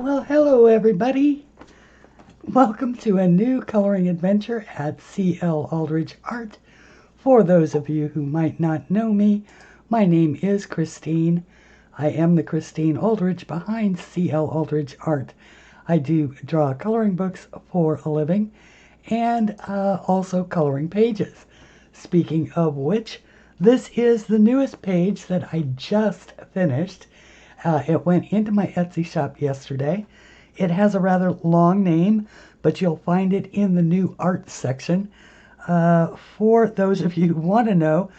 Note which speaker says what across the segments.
Speaker 1: Well, hello everybody. Welcome to a new coloring adventure at CLAldridge Art. For those of you who might not know me, my name is Christine. I am the Christine Aldridge behind CLAldridge Art. I do draw coloring books for a living and also coloring pages. Speaking of which, this is the newest page that I just finished. It went into my Etsy shop yesterday. It has a rather long name, but you'll find it in the new art section. For those of you who want to know,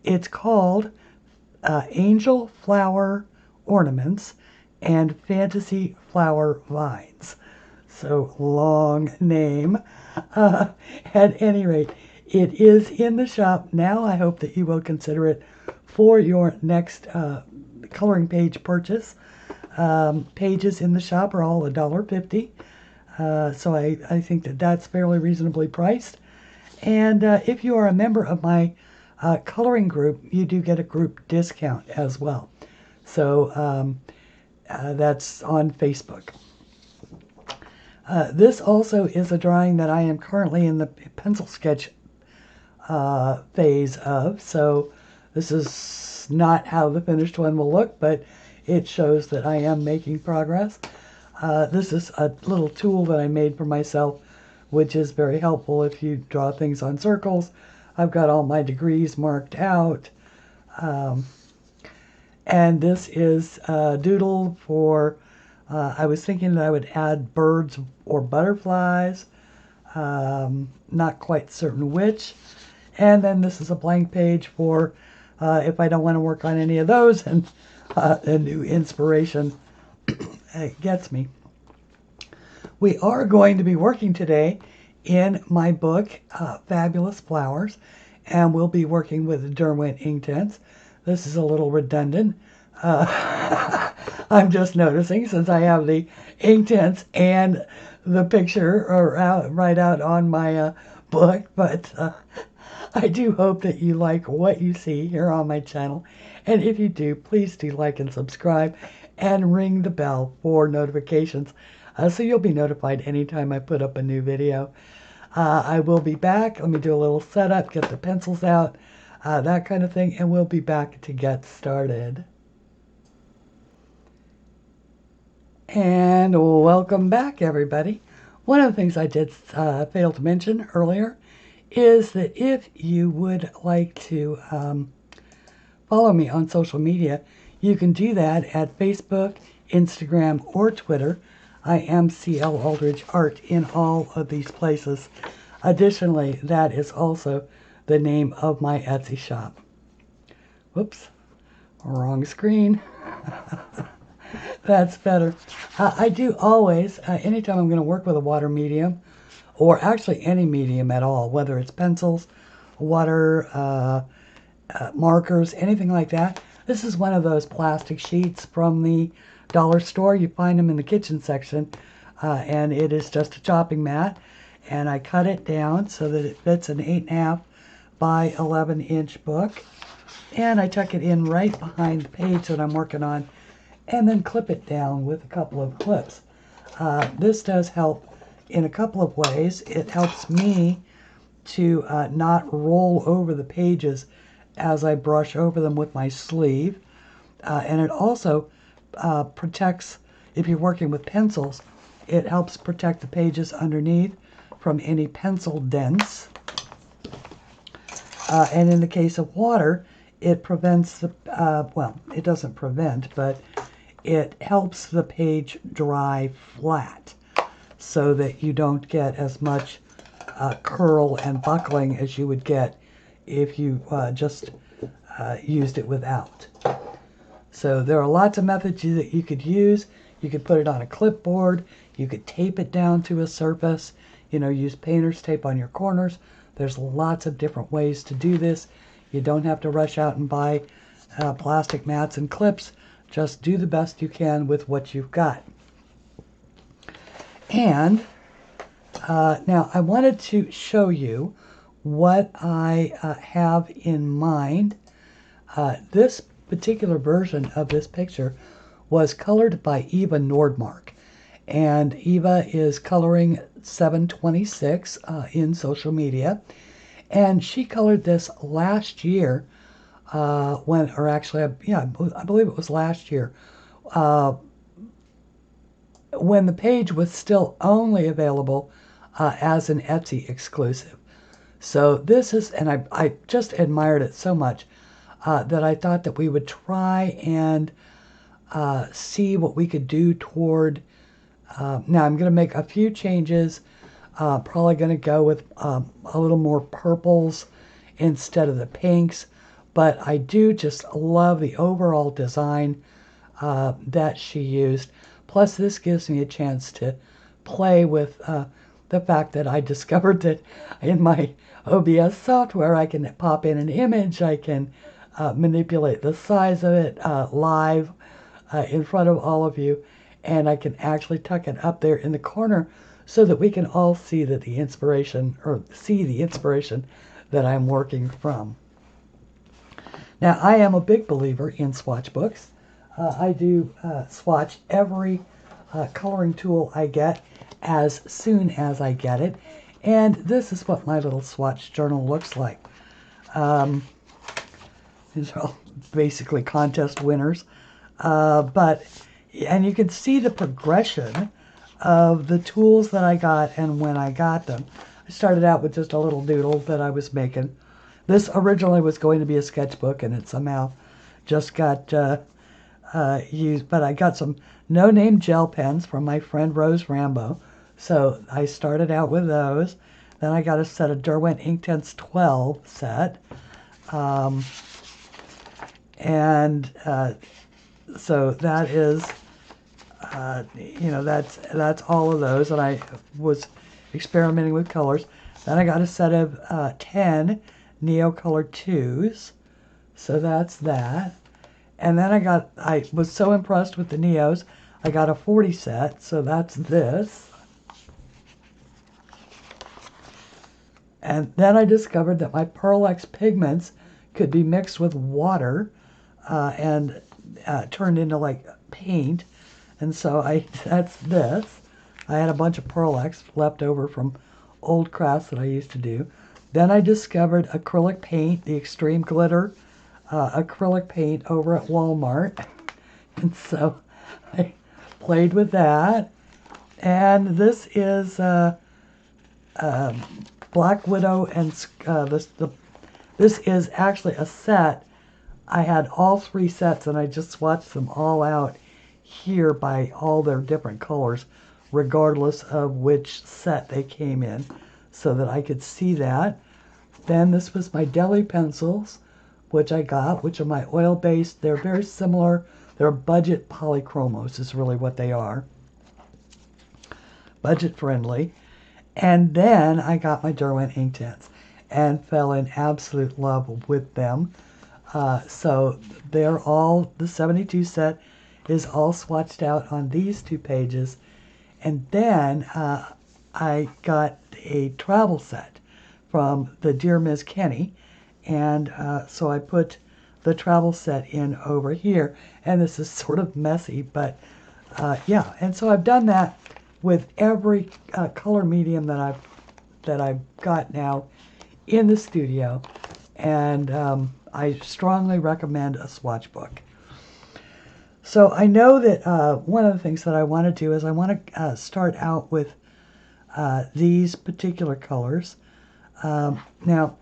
Speaker 1: it's called Angel Flower Ornaments and Fantasy Flower Vines. So long name. At any rate, it is in the shop now. I hope that you will consider it for your next coloring page purchase. Pages in the shop are all $1.50. So I think that that's fairly reasonably priced. And if you are a member of my coloring group, you do get a group discount as well. So that's on Facebook. This also is a drawing that I am currently in the pencil sketch phase of. So this is not how the finished one will look, but it shows that I am making progress. This is a little tool that I made for myself, which is very helpful if you draw things on circles. I've got all my degrees marked out. And this is a doodle for, I was thinking that I would add birds or butterflies, not quite certain which. And then this is a blank page for if I don't want to work on any of those, and a new inspiration gets me. We are going to be working today in my book, Fabulous Flowers, and we'll be working with Derwent Inktense. This is a little redundant. I'm just noticing, since I have the Inktense and the picture right out on my book, but I do hope that you like what you see here on my channel. And if you do, please do like and subscribe and ring the bell for notifications so you'll be notified anytime I put up a new video. I will be back. Let me do a little setup, get the pencils out, that kind of thing, and we'll be back to get started. And welcome back, everybody. One of the things I did fail to mention earlier is that if you would like to follow me on social media, you can do that at Facebook, Instagram, or Twitter. I am CLAldridge Art in all of these places. Additionally, that is also the name of my Etsy shop. Whoops, wrong screen. That's better. I do always, anytime I'm going to work with a water medium, or actually any medium at all, whether it's pencils, water, markers, anything like that. This is one of those plastic sheets from the dollar store. You find them in the kitchen section, and it is just a chopping mat. And I cut it down so that it fits an 8.5 by 11-inch book. And I tuck it in right behind the page that I'm working on, and then clip it down with a couple of clips. This does help in a couple of ways. It helps me to not roll over the pages as I brush over them with my sleeve. And it also protects, if you're working with pencils, it helps protect the pages underneath from any pencil dents. And in the case of water, it prevents the, well, it doesn't prevent, but it helps the page dry flat so that you don't get as much curl and buckling as you would get if you just used it without. So there are lots of methods that you could use. You could put it on a clipboard. You could tape it down to a surface. You know, use painter's tape on your corners. There's lots of different ways to do this. You don't have to rush out and buy plastic mats and clips. Just do the best you can with what you've got. And now I wanted to show you what I have in mind. This particular version of this picture was colored by Eva Nordmark. And Eva is coloring 726 in social media. And she colored this last year or actually, yeah, I believe it was last year, uh, when the page was still only available as an Etsy exclusive. So this is, and I just admired it so much that I thought that we would try and see what we could do toward. Now I'm going to make a few changes. Probably going to go with a little more purples instead of the pinks. But I do just love the overall design that she used. Plus, this gives me a chance to play with the fact that I discovered that in my OBS software, I can pop in an image, I can manipulate the size of it live in front of all of you, and I can actually tuck it up there in the corner so that we can all see that the inspiration, or see the inspiration that I'm working from. Now, I am a big believer in swatch books. I do swatch every coloring tool I get as soon as I get it. And this is what my little swatch journal looks like. These are all basically contest winners. And you can see the progression of the tools that I got and when I got them. I started out with just a little doodle that I was making. This originally was going to be a sketchbook, and it somehow just got used. But I got some no-name gel pens from my friend Rose Rambo. So I started out with those. Then I got a set of Derwent Inktense 12 set. So that is, that's all of those. And I was experimenting with colors. Then I got a set of 10 Neo Color 2s. So that's that. And then I was so impressed with the Neos, I got a 40 set. So that's this. And then I discovered that my Pearl X pigments could be mixed with water and turned into like paint. And so that's this. I had a bunch of Pearl X left over from old crafts that I used to do. Then I discovered acrylic paint, the extreme glitter acrylic paint over at Walmart. And so I played with that. And this is Black Widow, and this is actually a set. I had all 3 sets, and I just swatched them all out here by all their different colors, regardless of which set they came in, so that I could see that. Then this was my deli pencils, which I got, which are my oil-based. They're very similar. They're budget polychromos is really what they are. Budget friendly. And then I got my Derwent Inktense and fell in absolute love with them. So they're all, the 72 set is all swatched out on these 2 pages. And then I got a travel set from the Dear Ms. Kenny. And so I put the travel set in over here. And this is sort of messy, but yeah. And so I've done that with every color medium that I've got now in the studio. And I strongly recommend a swatch book. So I know that one of the things that I want to do is I want to start out with these particular colors. Now,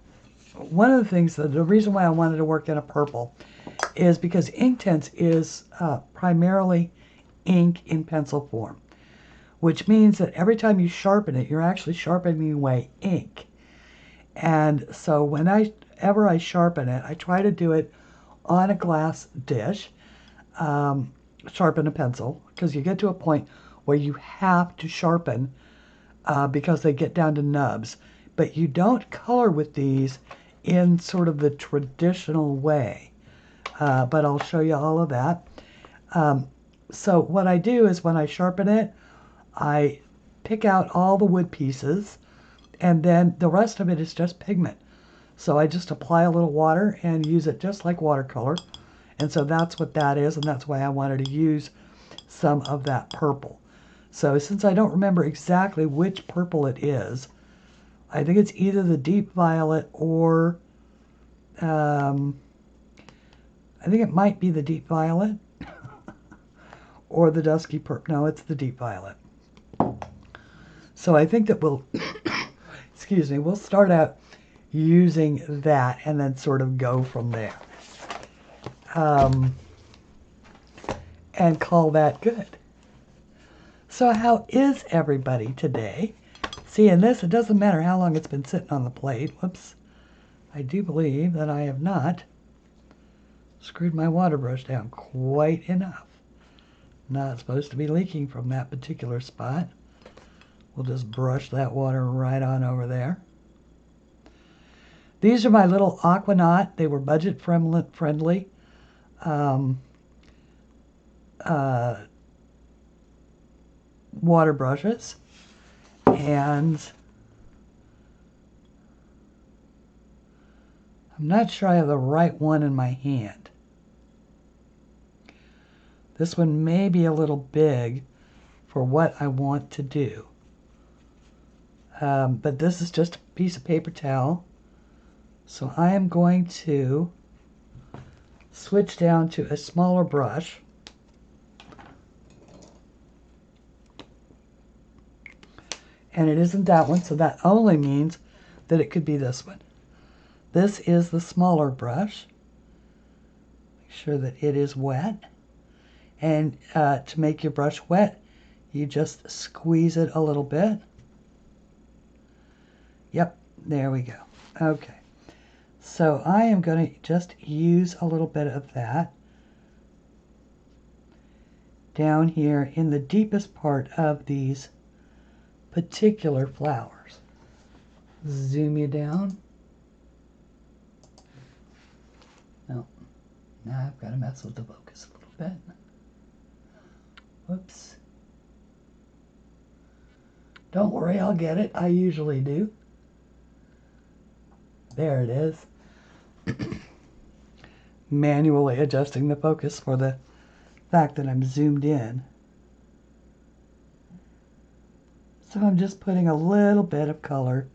Speaker 1: one of the things, the reason why I wanted to work in a purple is because Inktense is primarily ink in pencil form, which means that every time you sharpen it, you're actually sharpening away ink. And so whenever I sharpen it, I try to do it on a glass dish, sharpen a pencil, because you get to a point where you have to sharpen because they get down to nubs. But you don't color with these in sort of the traditional way. But I'll show you all of that. So what I do is when I sharpen it, I pick out all the wood pieces, and then the rest of it is just pigment. So I just apply a little water and use it just like watercolor. And so that's what that is, and that's why I wanted to use some of that purple. So since I don't remember exactly which purple it is, I think it's either the deep violet or I think it might be the deep violet or the dusky purple. No, it's the deep violet. So I think that we'll, excuse me, we'll start out using that and then sort of go from there. And call that good. So how is everybody today? See, in this, it doesn't matter how long it's been sitting on the plate. Whoops. I do believe that I have not screwed my water brush down quite enough. Not supposed to be leaking from that particular spot. We'll just brush that water right on over there. These are my little AquaNaut. They were budget friendly. Water brushes. And I'm not sure I have the right one in my hand. This one may be a little big for what I want to do. But this is just a piece of paper towel. So I am going to switch down to a smaller brush. And it isn't that one, so that only means that it could be this one. This is the smaller brush. Make sure that it is wet. And to make your brush wet, you just squeeze it a little bit. Yep, there we go. Okay. So I am going to just use a little bit of that down here in the deepest part of these particular flowers. Zoom you down. No, now I've got to mess with the focus a little bit. Whoops. Don't worry, I'll get it. I usually do. There it is. Manually adjusting the focus for the fact that I'm zoomed in. So I'm just putting a little bit of color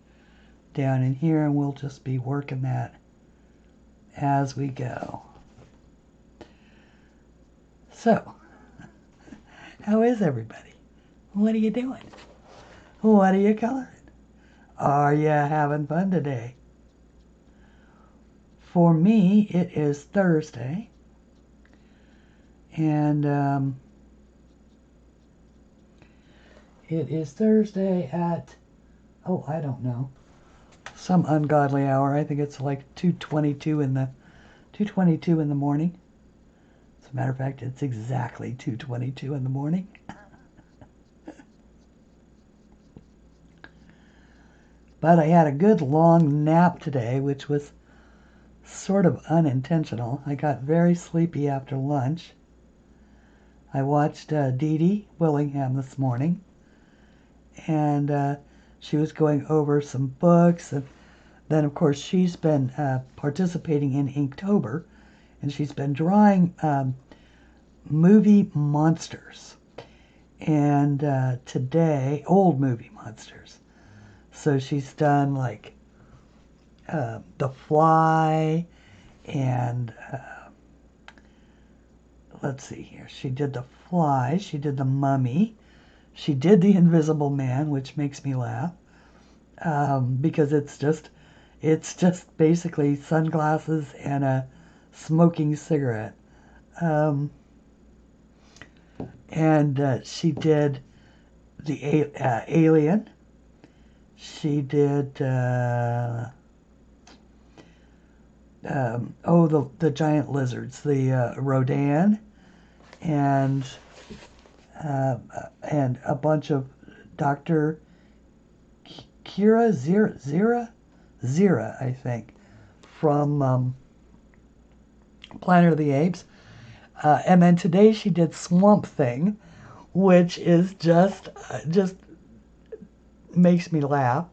Speaker 1: down in here, and we'll just be working that as we go. So, how is everybody? What are you doing? What are you coloring? Are you having fun today? For me, it is Thursday, and it is Thursday at, oh, I don't know, some ungodly hour. I think it's like 2:22 in the morning. As a matter of fact, it's exactly 2:22 in the morning. But I had a good long nap today, which was sort of unintentional. I got very sleepy after lunch. I watched Dee Dee Willingham this morning, and she was going over some books, and then of course she's been participating in Inktober, and she's been drawing movie monsters, and today, old movie monsters. So she's done like The Fly, and let's see here. She did The Fly, she did The Mummy, she did The Invisible Man, which makes me laugh because it's just basically sunglasses and a smoking cigarette. And she did the Alien. She did the giant lizards, the Rodan, and a bunch of Dr. Kira Zira, I think, from Planet of the Apes. And then today she did Swamp Thing, which is just makes me laugh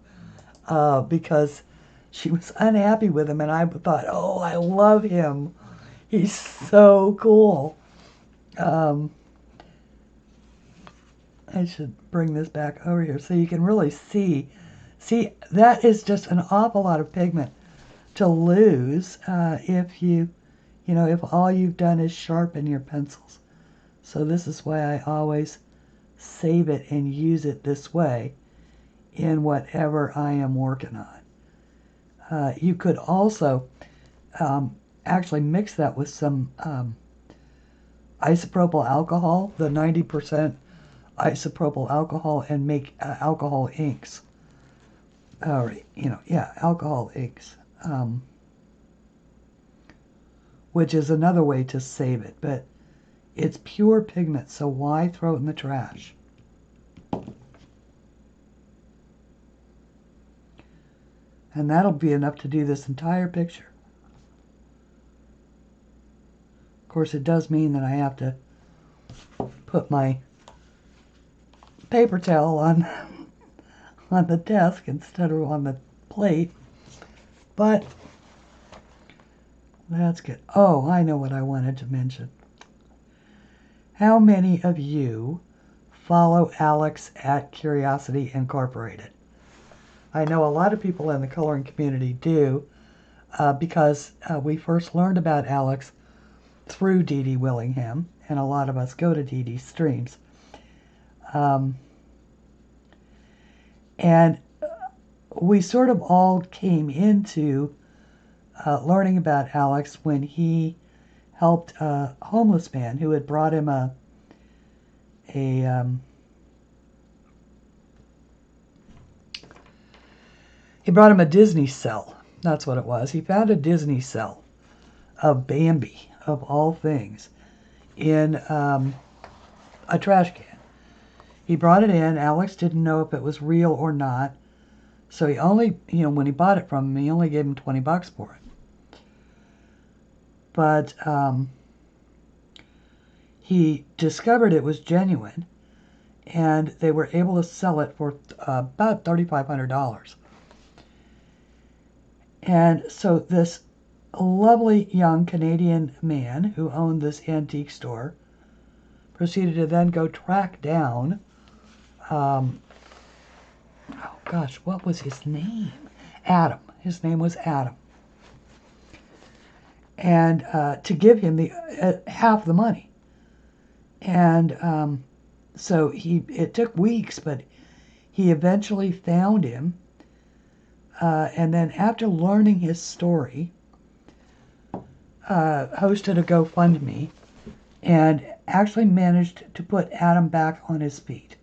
Speaker 1: because she was unhappy with him, and I thought, oh, I love him. He's so cool. I should bring this back over here so you can really see. See, that is just an awful lot of pigment to lose if if all you've done is sharpen your pencils. So this is why I always save it and use it this way in whatever I am working on. You could also actually mix that with some isopropyl alcohol, the 90% isopropyl alcohol, and make alcohol inks. Alcohol inks, which is another way to save it, but it's pure pigment, so why throw it in the trash? And that'll be enough to do this entire picture. Of course, it does mean that I have to put my paper towel on the desk instead of on the plate, but that's good. Oh, I know what I wanted to mention. How many of you follow Alex at Curiosity Incorporated? I know a lot of people in the coloring community do because we first learned about Alex through Dee Dee Willingham, and a lot of us go to Dee Dee's streams. And we sort of all came into learning about Alex when he helped a homeless man who had brought him he brought him a Disney cell. That's what it was. He found a Disney cell of Bambi, of all things, in a trash can. He brought it in. Alex didn't know if it was real or not. So he only, when he bought it from him, he only gave him $20 for it. But he discovered it was genuine, and they were able to sell it for about $3,500. And so this lovely young Canadian man who owned this antique store proceeded to then go track down, what was his name? Adam. His name was Adam. And to give him the half the money. And so it took weeks, but he eventually found him. And then after learning his story, hosted a GoFundMe and actually managed to put Adam back on his feet.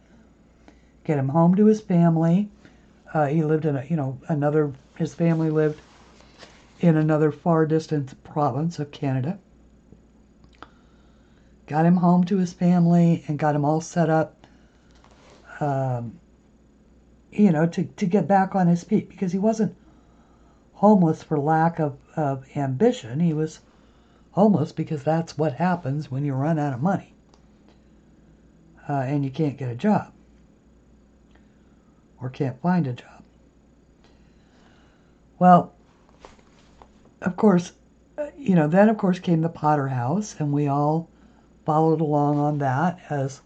Speaker 1: Get him home to his family. He lived in his family lived in another far distant province of Canada. Got him home to his family and got him all set up, to get back on his feet, because he wasn't homeless for lack of ambition. He was homeless because that's what happens when you run out of money and you can't get a job or can't find a job. Well, of course, then of course came the Potter House, and we all followed along on that as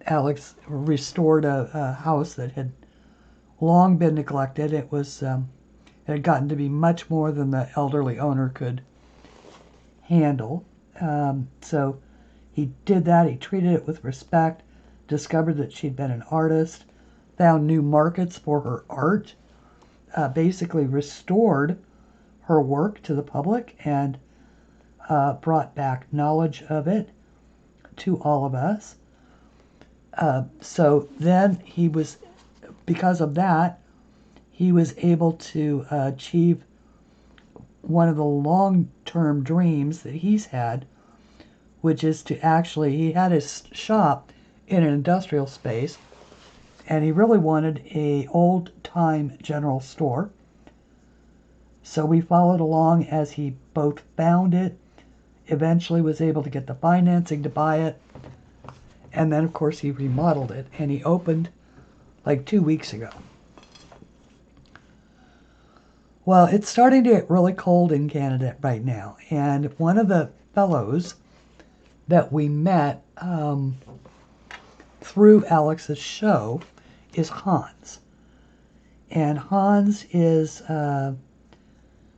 Speaker 1: Alex restored a house that had long been neglected. It had gotten to be much more than the elderly owner could handle. So he did that. He treated it with respect, discovered that she'd been an artist, found new markets for her art, basically restored her work to the public, and brought back knowledge of it to all of us. So then because of that, he was able to achieve one of the long-term dreams that he's had, which is to he had his shop in an industrial space, and he really wanted a old-time general store. So we followed along as he both found it, eventually was able to get the financing to buy it, and then of course he remodeled it, and he opened like 2 weeks ago. Well, it's starting to get really cold in Canada right now, and one of the fellows that we met through Alex's show is Hans. And Hans is,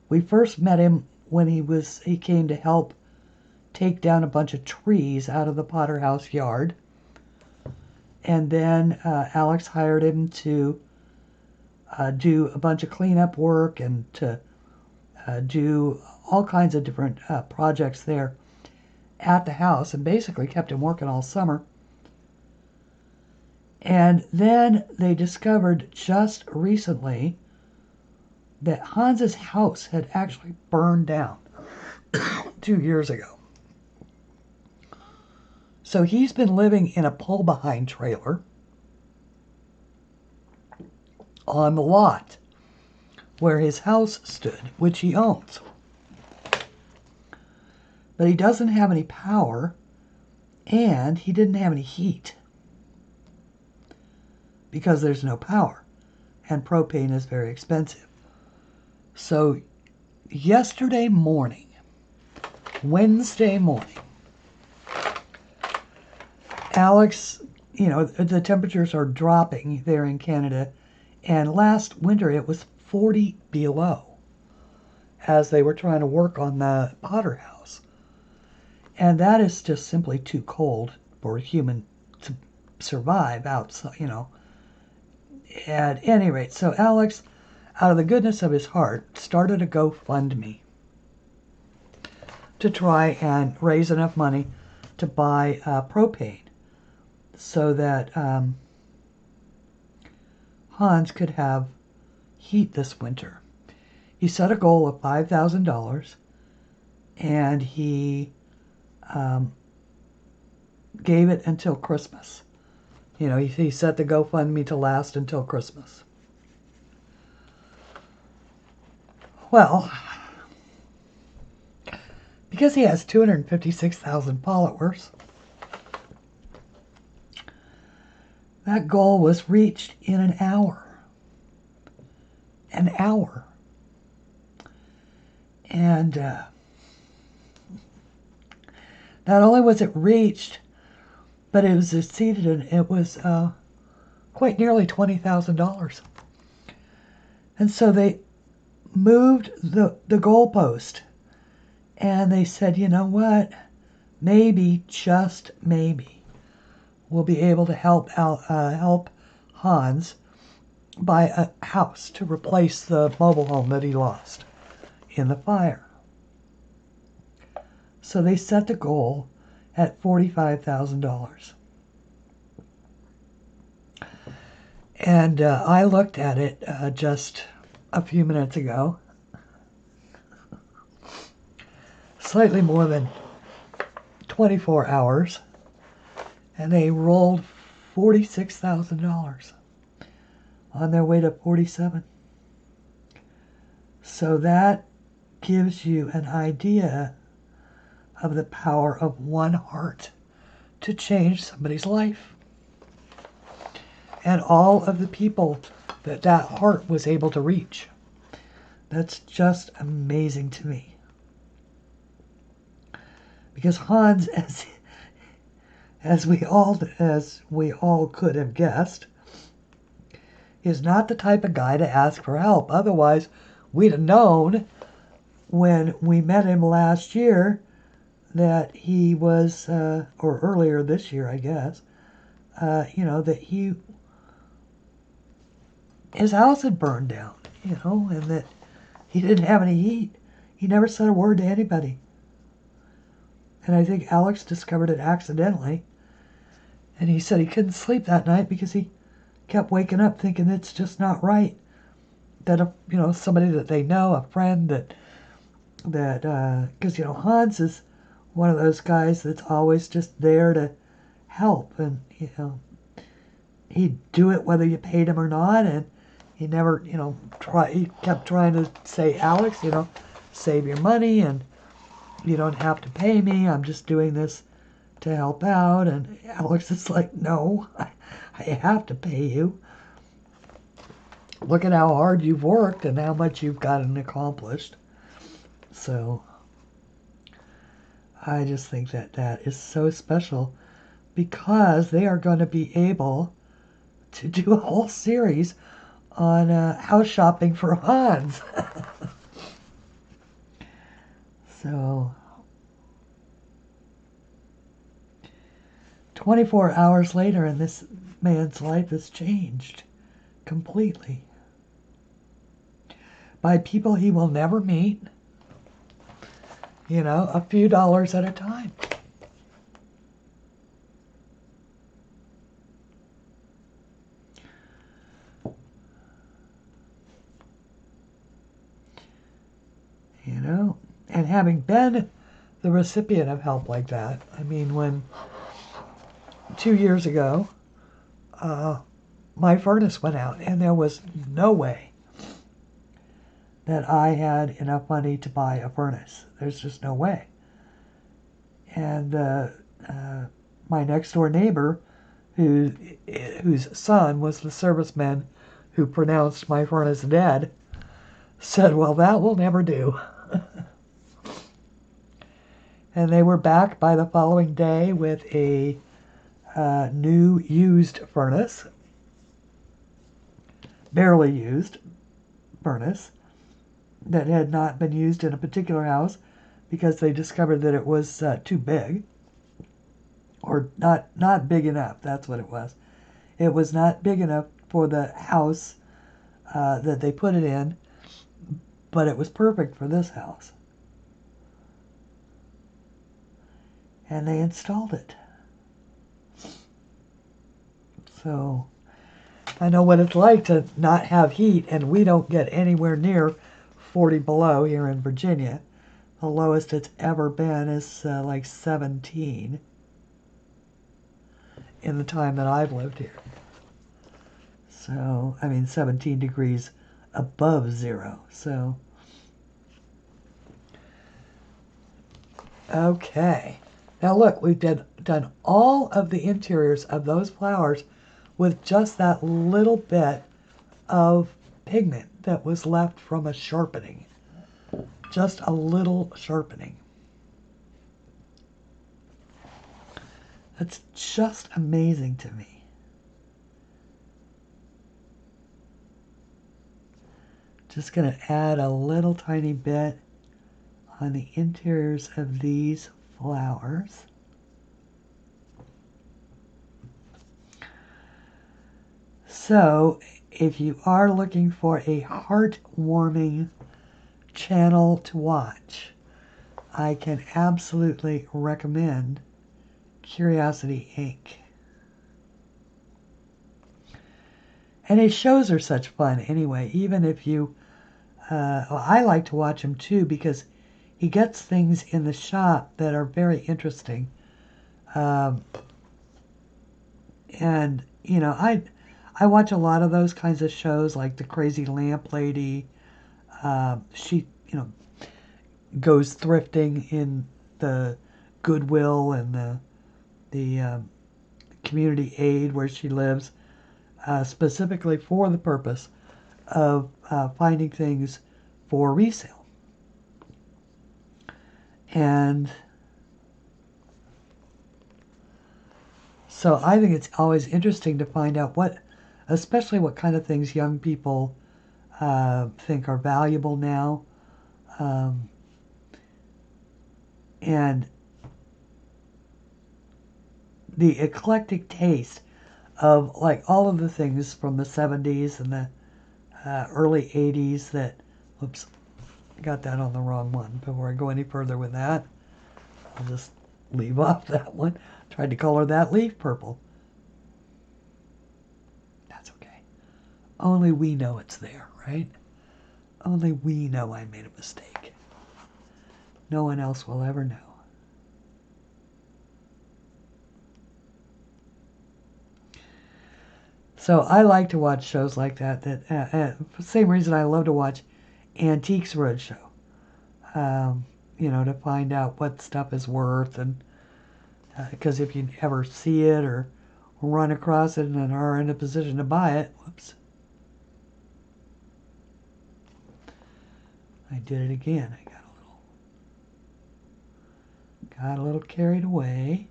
Speaker 1: we first met him when he came to help take down a bunch of trees out of the Potter House yard. And then Alex hired him to do a bunch of cleanup work and to do all kinds of different projects there at the house, and basically kept him working all summer. And then they discovered just recently that Hans's house had actually burned down 2 years ago. So he's been living in a pull-behind trailer on the lot where his house stood, which he owns. But he doesn't have any power, and he didn't have any heat because there's no power, and propane is very expensive. So yesterday morning, Wednesday morning, Alex, the temperatures are dropping there in Canada, and last winter it was 40 below as they were trying to work on the Potter House. And that is just simply too cold for a human to survive outside, At any rate, so Alex, out of the goodness of his heart, started a GoFundMe to try and raise enough money to buy propane so that Hans could have heat this winter. He set a goal of $5,000, and he gave it until Christmas. He set the GoFundMe to last until Christmas. Well, because he has 256,000 followers, that goal was reached in an hour. An hour. And not only was it reached, but it was exceeded, and it was quite nearly $20,000. And so they moved the goalpost, and they said, you know what, maybe, just maybe, we'll be able to help Hans buy a house to replace the mobile home that he lost in the fire. So they set the goal at $45,000. And I looked at it just a few minutes ago. Slightly more than 24 hours. And they rolled $46,000 on their way to 47. So that gives you an idea of the power of one heart to change somebody's life. And all of the people that heart was able to reach. That's just amazing to me. Because Hans, as we all could have guessed, is not the type of guy to ask for help. Otherwise, we'd have known when we met him last year that he was, or earlier this year, I guess, that his house had burned down, and that he didn't have any heat. He never said a word to anybody. And I think Alex discovered it accidentally. And he said he couldn't sleep that night because he kept waking up thinking it's just not right. That, somebody that they know, a friend because, Hans is one of those guys that's always just there to help. And, he'd do it whether you paid him or not. And he never, he kept trying to say, Alex, save your money and you don't have to pay me. I'm just doing this to help out. And Alex is like, no, I have to pay you. Look at how hard you've worked and how much you've gotten accomplished. So I just think that is so special. because they are going to be able to do a whole series on house shopping for Hans. So 24 hours later, and this man's life has changed completely by people he will never meet, you know, a few dollars at a time. You know, and having been the recipient of help like that, I mean, when 2 years ago, my furnace went out, and there was no way that I had enough money to buy a furnace. There's just no way. And my next door neighbor, whose son was the serviceman who pronounced my furnace dead, said, well, that will never do. And they were back by the following day with a new used furnace, barely used furnace, that had not been used in a particular house because they discovered that it was too big, or not big enough. That's what it was. It was not big enough for the house that they put it in, but it was perfect for this house. And they installed it. So I know what it's like to not have heat, and we don't get anywhere near 40 below here in Virginia. The lowest it's ever been is like 17 in the time that I've lived here. So, I mean, 17 degrees above zero. So, okay. Now look, we've done all of the interiors of those flowers with just that little bit of pigment that was left from a sharpening. Just a little sharpening. That's just amazing to me. Just going to add a little tiny bit on the interiors of these flowers. So, if you are looking for a heartwarming channel to watch, I can absolutely recommend Curiosity Ink. And his shows are such fun anyway, even if you, well, I like to watch him too because he gets things in the shop that are very interesting. And, you know, I watch a lot of those kinds of shows like The Crazy Lamp Lady. She, you know, goes thrifting in the Goodwill and the community aid where she lives, specifically for the purpose of finding things for resale. And so I think it's always interesting to find out especially what kind of things young people think are valuable now. And the eclectic taste of like all of the things from the 70s and the early 80s that, whoops, got that on the wrong one. Before I go any further with that, I'll just leave off that one. Tried to color that leaf purple. That's okay. Only we know it's there, right? Only we know I made a mistake. No one else will ever know. So I like to watch shows like that. For the same reason I love to watch Antiques Roadshow. You know, to find out what stuff is worth, and because if you ever see it or run across it and are in a position to buy it, whoops. I did it again. I got a little carried away.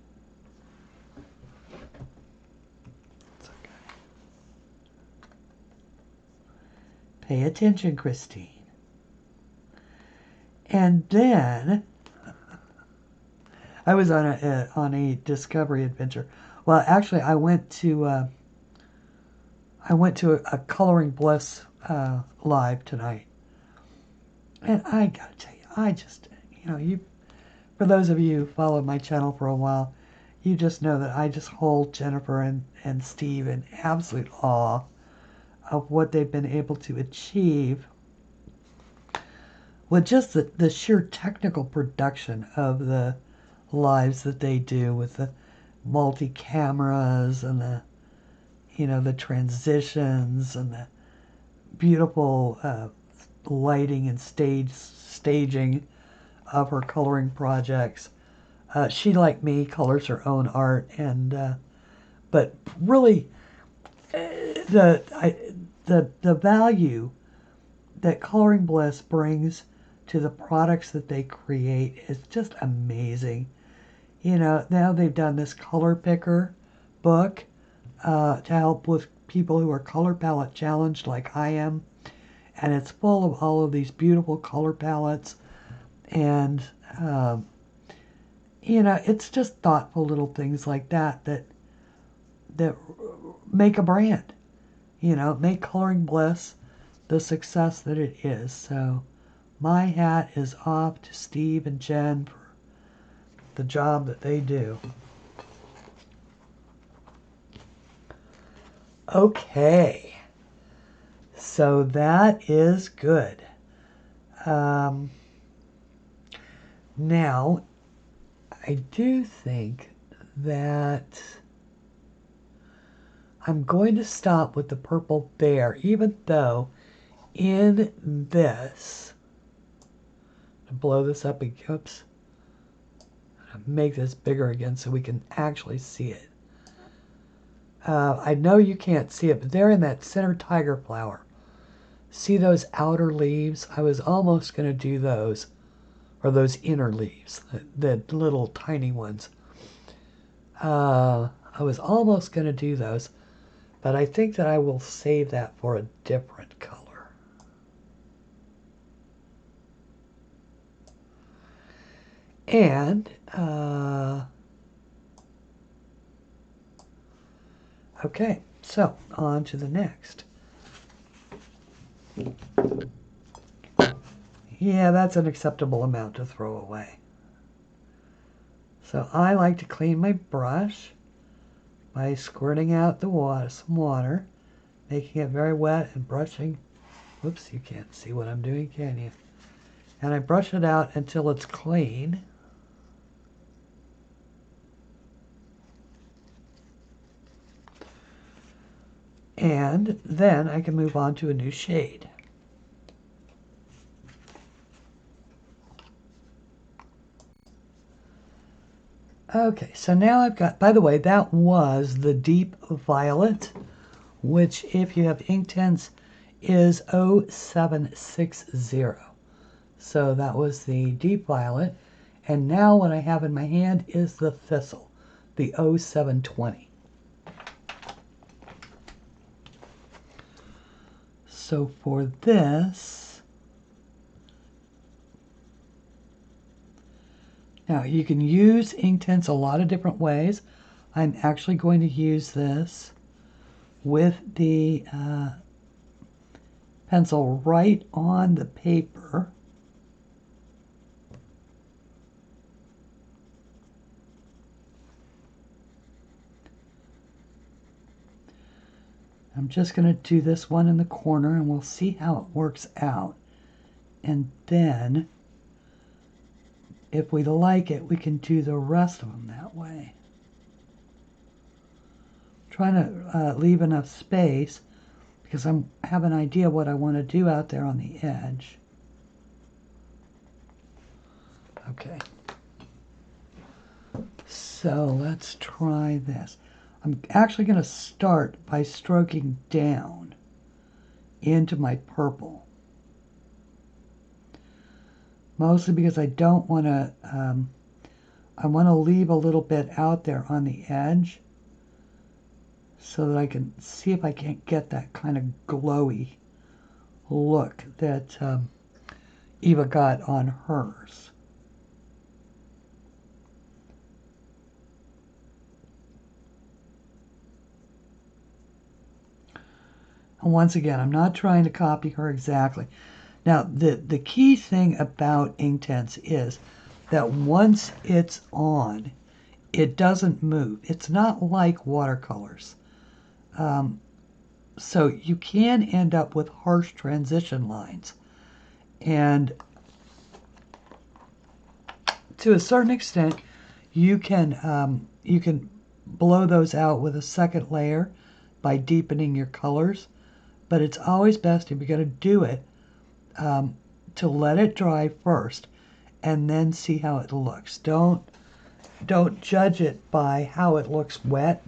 Speaker 1: Pay attention, Christine. And then I was on a discovery adventure. Well, actually, I went to a Coloring Bliss live tonight, and I gotta tell you, I just, for those of you who followed my channel for a while, you just know that I just hold Jennifer and Steve in absolute awe of what they've been able to achieve with just the sheer technical production of the lives that they do with the multi-cameras and the transitions and the beautiful lighting and staging of her coloring projects. She, like me, colors her own art, but really the value that Coloring Bliss brings to the products that they create is just amazing. Now they've done this color picker book to help with people who are color palette challenged like I am, and it's full of all of these beautiful color palettes, and it's just thoughtful little things like that make a brand, make Coloring Bliss the success that it is. So my hat is off to Steve and Jen for the job that they do. Okay, so that is good. Now, I do think that I'm going to stop with the purple there, even though in this, to blow this up, oops, make this bigger again so we can actually see it. I know you can't see it, but they're in that center tiger flower. See those outer leaves? I was almost going to do those, or those inner leaves, the little tiny ones. I was almost going to do those, but I think that I will save that for a different color. And, okay, so on to the next. Yeah, that's an acceptable amount to throw away. So I like to clean my brush by squirting out the water, some water, making it very wet and brushing. Whoops, you can't see what I'm doing, can you? And I brush it out until it's clean. And then I can move on to a new shade. Okay, so now I've got, by the way, that was the Deep Violet, which if you have Inktense is 0760. So that was the Deep Violet. And now what I have in my hand is the Thistle, the 0720. So for this, now you can use Inktense a lot of different ways. I'm actually going to use this with the pencil right on the paper. I'm just going to do this one in the corner and we'll see how it works out. And then, if we like it, we can do the rest of them that way. Trying to leave enough space because I have an idea what I want to do out there on the edge. Okay. So let's try this. I'm actually going to start by stroking down into my purple. Mostly because I don't want to, I want to leave a little bit out there on the edge so that I can see if I can't get that kind of glowy look that Eva got on hers. And once again, I'm not trying to copy her exactly. Now, the key thing about Inktense is that once it's on, it doesn't move. It's not like watercolors. So you can end up with harsh transition lines. And to a certain extent, you can blow those out with a second layer by deepening your colors. But it's always best, if you're going to do it, to let it dry first and then see how it looks. Don't judge it by how it looks wet.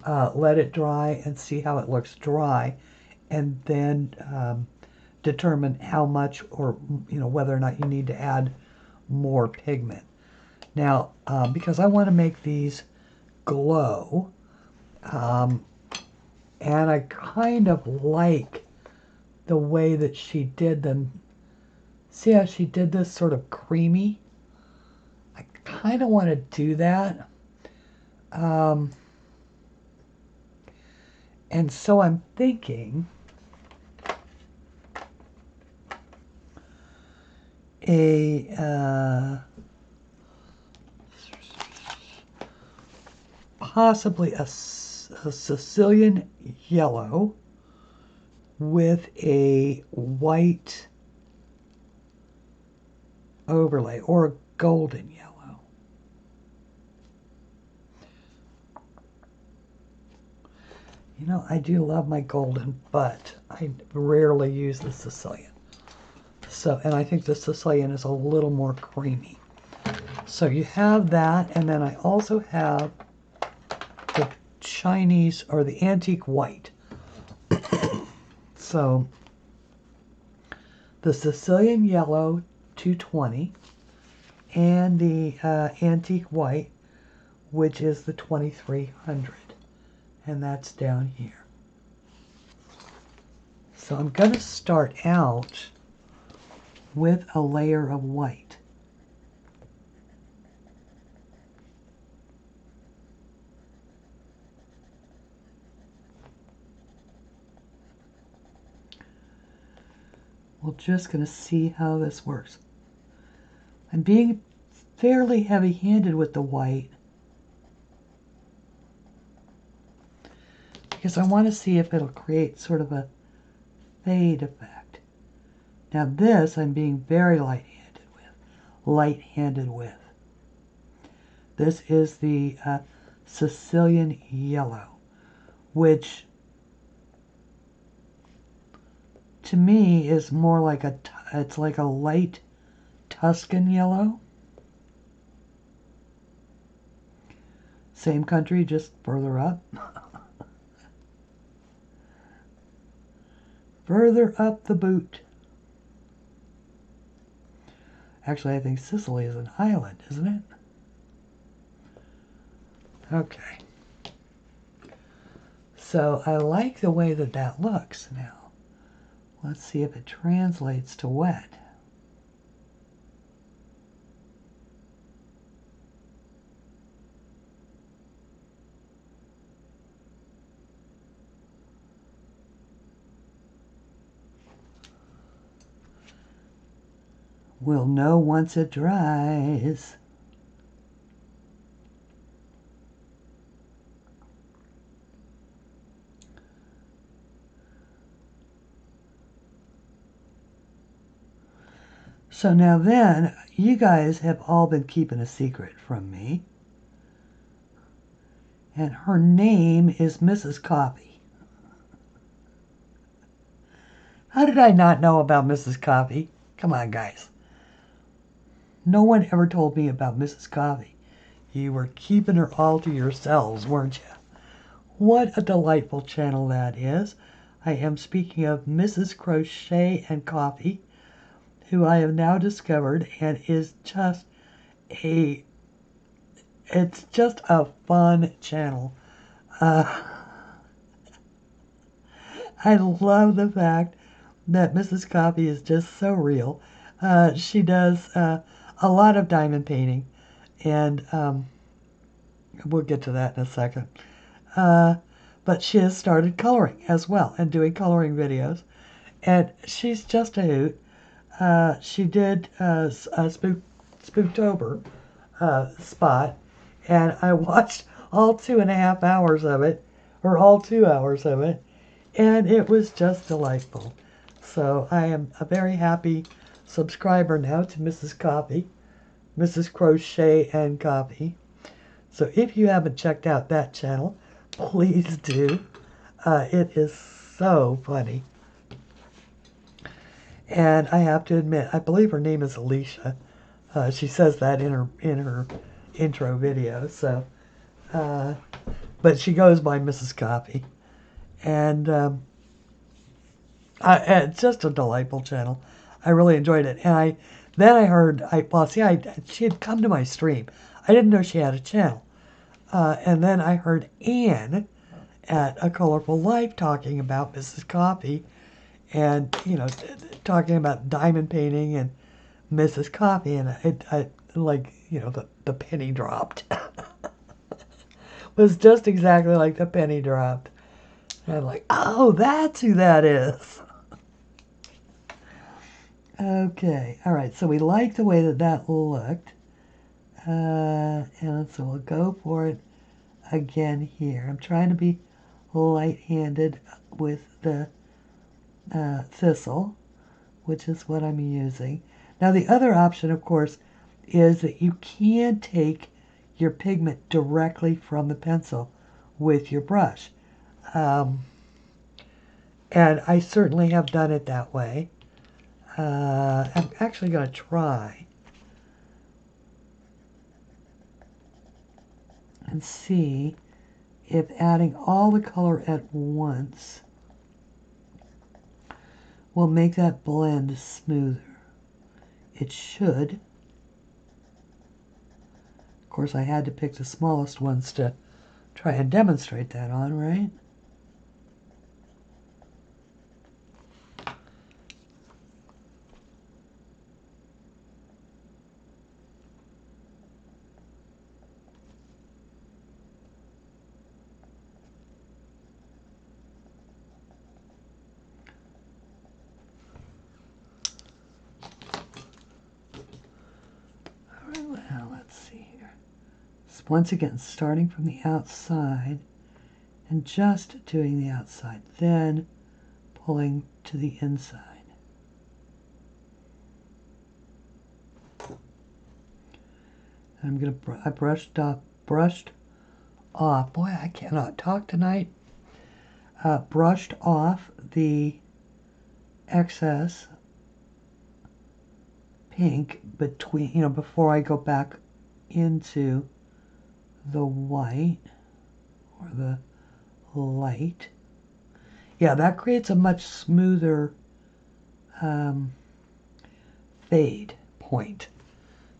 Speaker 1: Let it dry and see how it looks dry, and then determine how much, or whether or not you need to add more pigment. Now, because I want to make these glow, and I kind of like the way that she did them. See how she did this sort of creamy? I kind of want to do that. And so I'm thinking possibly a Sicilian yellow with a white overlay, or a golden yellow. I do love my golden, but I rarely use the Sicilian. So, and I think the Sicilian is a little more creamy. So you have that, and then I also have the Chinese, or the antique white. So the Sicilian yellow 220 and the antique white, which is the 2300, and that's down here. So I'm going to start out with a layer of white. We're just going to see how this works. I'm being fairly heavy-handed with the white because I want to see if it'll create sort of a fade effect. Now this I'm being very light-handed with. This is the Sicilian yellow, which to me is more like it's like a light Tuscan yellow. Same country, just further up. Further up the boot. Actually, I think Sicily is an island, isn't it? Okay. So I like the way that that looks now. Let's see if it translates to wet. We'll know once it dries. So now then, you guys have all been keeping a secret from me. And her name is Mrs. Coffee. How did I not know about Mrs. Coffee? Come on, guys. No one ever told me about Mrs. Coffee. You were keeping her all to yourselves, weren't you? What a delightful channel that is. I am speaking of Mrs. Crochet and Coffee, who I have now discovered and is just it's just a fun channel. I love the fact that Mrs. Coffee is just so real. She does a lot of diamond painting, and we'll get to that in a second. But she has started coloring as well and doing coloring videos, and she's just a hoot. She did a Spooktober spot, and I watched all 2.5 hours of it, or all 2 hours of it, and it was just delightful. So I am a very happy subscriber now to Mrs. Coffee, Mrs. Crochet and Coffee. So if you haven't checked out that channel, please do. It is so funny. And I have to admit, I believe her name is Alicia. She says that in her intro video. So, but she goes by Mrs. Coffee, and it's just a delightful channel. I really enjoyed it, and then I heard she had come to my stream. I didn't know she had a channel, and then I heard Anne at A Colorful Life talking about Mrs. Coffee, and talking about diamond painting and Mrs. Coffee, and I like, the penny dropped. Was just exactly like the penny dropped. And I'm like, oh, that's who that is. Okay, all right, so we like the way that looked. And so we'll go for it again here. I'm trying to be light-handed with the thistle, which is what I'm using. Now the other option, of course, is that you can take your pigment directly from the pencil with your brush. And I certainly have done it that way. I'm actually going to try and see if adding all the color at once will make that blend smoother. It should. Of course, I had to pick the smallest ones to try and demonstrate that on, right? Well, let's see here. So once again, starting from the outside and just doing the outside, then pulling to the inside. I brushed off. Boy, I cannot talk tonight. Brushed off the excess pink between, before I go back into the white or the light. Yeah, that creates a much smoother fade point.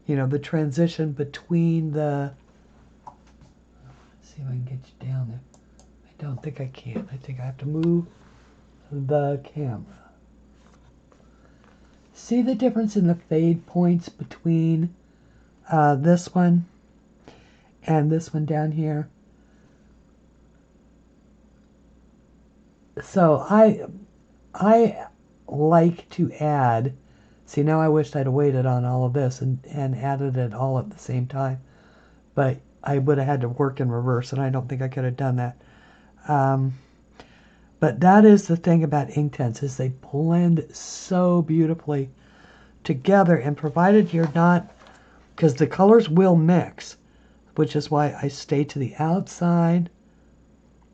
Speaker 1: The transition between the... Let's see if I can get you down there. I don't think I can. I think I have to move the camera. See the difference in the fade points between this one and this one down here? So I like to add... See, now I wished I'd waited on all of this and added it all at the same time. But I would have had to work in reverse, and I don't think I could have done that. But that is the thing about Inktense, is they blend so beautifully together, and provided you're not... Because the colors will mix, which is why I stay to the outside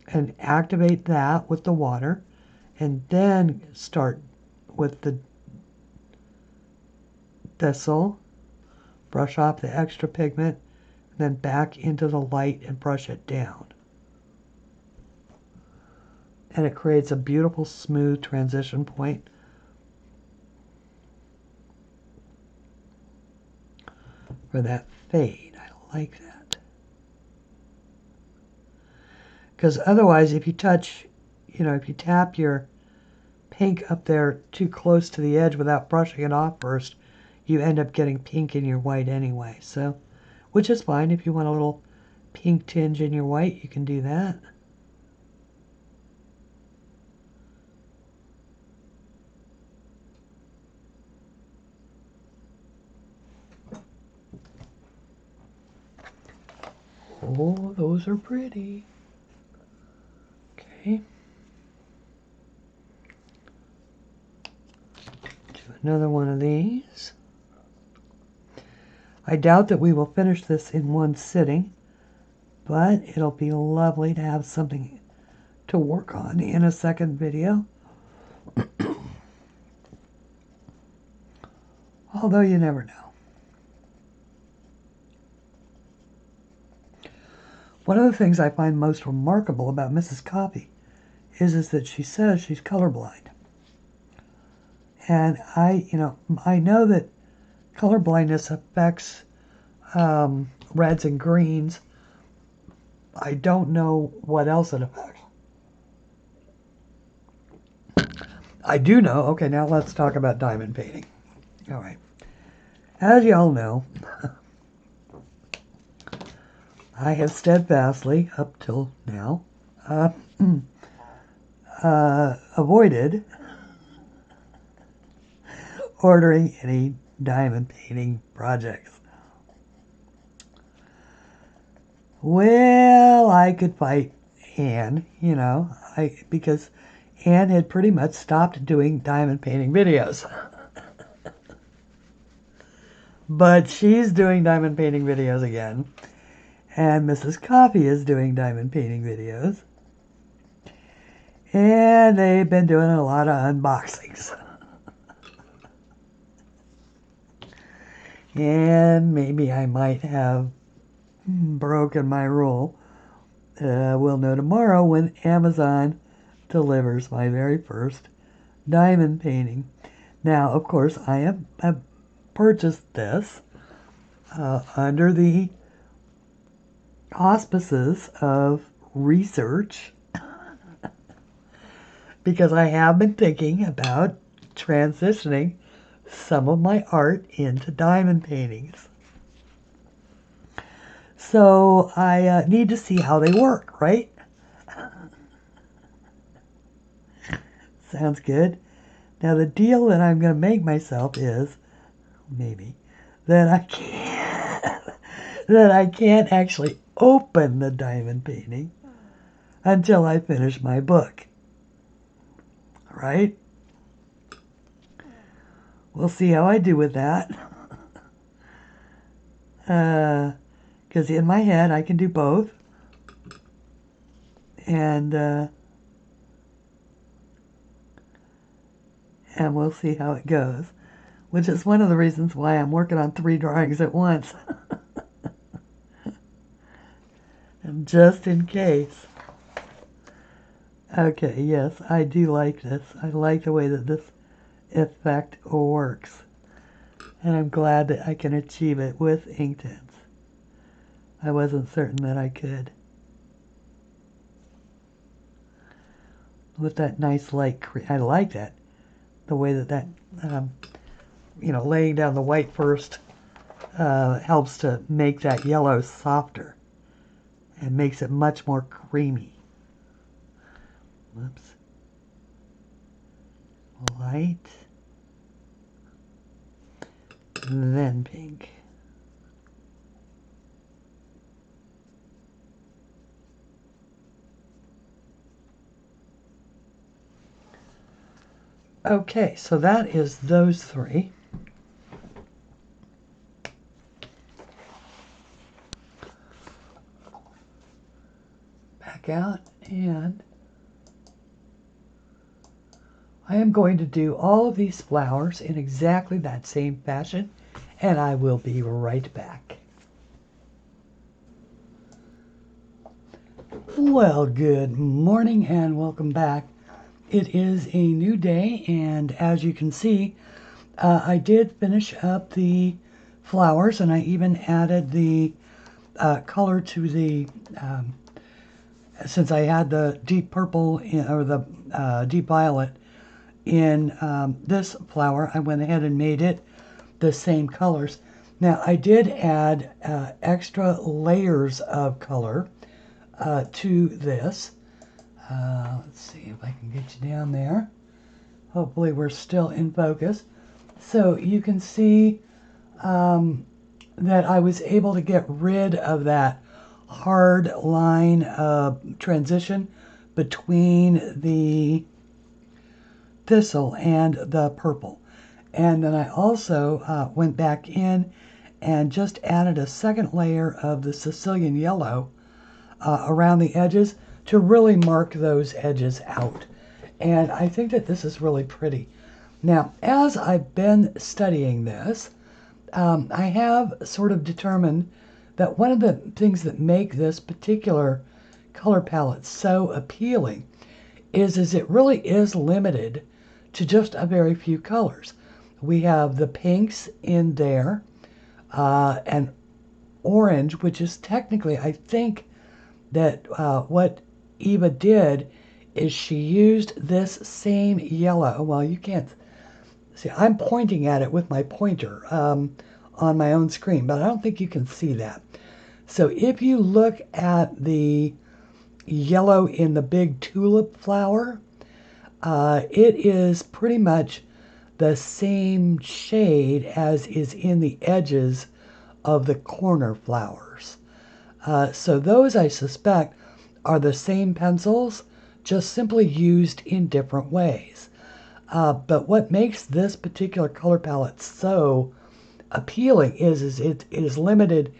Speaker 1: and activate that with the water, and then start with the thistle, brush off the extra pigment, and then back into the light and brush it down. And it creates a beautiful smooth transition point. For that fade. I like that. Because otherwise, if you touch, if you tap your pink up there too close to the edge without brushing it off first, you end up getting pink in your white anyway. So, which is fine. If you want a little pink tinge in your white, you can do that. Oh, those are pretty. Okay. Do another one of these. I doubt that we will finish this in one sitting, but it'll be lovely to have something to work on in a second video. Although you never know. One of the things I find most remarkable about Mrs. Coffee is that she says she's colorblind. And I know that color blindness affects reds and greens. I don't know what else it affects. I do know. Okay, now let's talk about diamond painting. All right. As y'all know, I have steadfastly, up till now, avoided ordering any diamond painting projects. Well, I could fight Anne, because Anne had pretty much stopped doing diamond painting videos. But she's doing diamond painting videos again. And Mrs. Coffee is doing diamond painting videos. And they've been doing a lot of unboxings. And maybe I might have broken my rule. We'll know tomorrow when Amazon delivers my very first diamond painting. Now, of course, I have purchased this under the auspices of research because I have been thinking about transitioning some of my art into diamond paintings. So I need to see how they work, right? Sounds good. Now the deal that I'm going to make myself is, maybe, that I can't actually open the diamond painting until I finish my book. Right? We'll see how I do with that. Because in my head I can do both. And we'll see how it goes. Which is one of the reasons why I'm working on 3 drawings at once. And just in case. Okay, yes, I do like this. I like the way that this effect works. And I'm glad that I can achieve it with Inktense. I wasn't certain that I could. With that nice light, I like that. The way that laying down the white first helps to make that yellow softer and makes it much more creamy. Whoops. Light, then pink. Okay, so that is those 3. Back out, and I am going to do all of these flowers in exactly that same fashion, and I will be right back. Well, good morning and welcome back. It is a new day, and as you can see, I did finish up the flowers, and I even added the color to the, since I had the deep purple or the deep violet in this flower, I went ahead and made it the same colors. Now, I did add extra layers of color to this. Let's see if I can get you down there. Hopefully we're still in focus. So you can see that I was able to get rid of that hard line transition between the thistle and the purple. And then I also went back in and just added a second layer of the Sicilian Yellow around the edges to really mark those edges out. And I think that this is really pretty. Now, as I've been studying this, I have sort of determined that one of the things that make this particular color palette so appealing is it really is limited to just a very few colors. We have the pinks in there, and orange, which is technically, I think that what Eva did is she used this same yellow. Well, you can't see, I'm pointing at it with my pointer on my own screen, but I don't think you can see that. So if you look at the yellow in the big tulip flower, it is pretty much the same shade as is in the edges of the corner flowers. So those, I suspect, are the same pencils, just simply used in different ways. But what makes this particular color palette so appealing is it is limited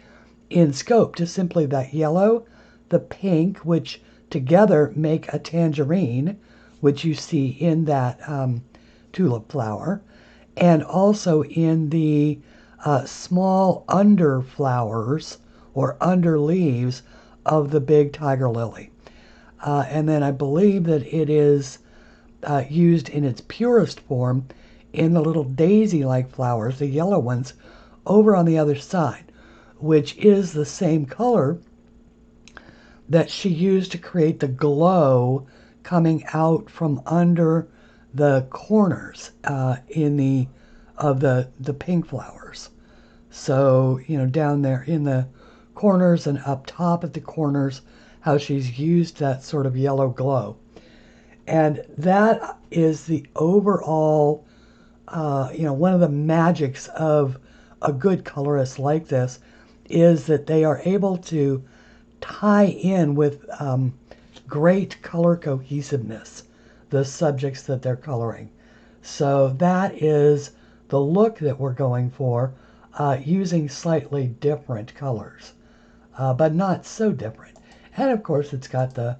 Speaker 1: in scope to simply that yellow, the pink, which together make a tangerine, which you see in that tulip flower, and also in the small under flowers or under leaves of the big tiger lily. And then I believe that it is used in its purest form in the little daisy-like flowers, the yellow ones, over on the other side, which is the same color that she used to create the glow coming out from under the corners of the pink flowers. So, you know, down there in the corners and up top at the corners, how she's used that sort of yellow glow. And that is the overall, one of the magics of a good colorist like this is that they are able to tie in with great color cohesiveness the subjects that they're coloring. So that is the look that we're going for, using slightly different colors, but not so different. And of course, it's got the,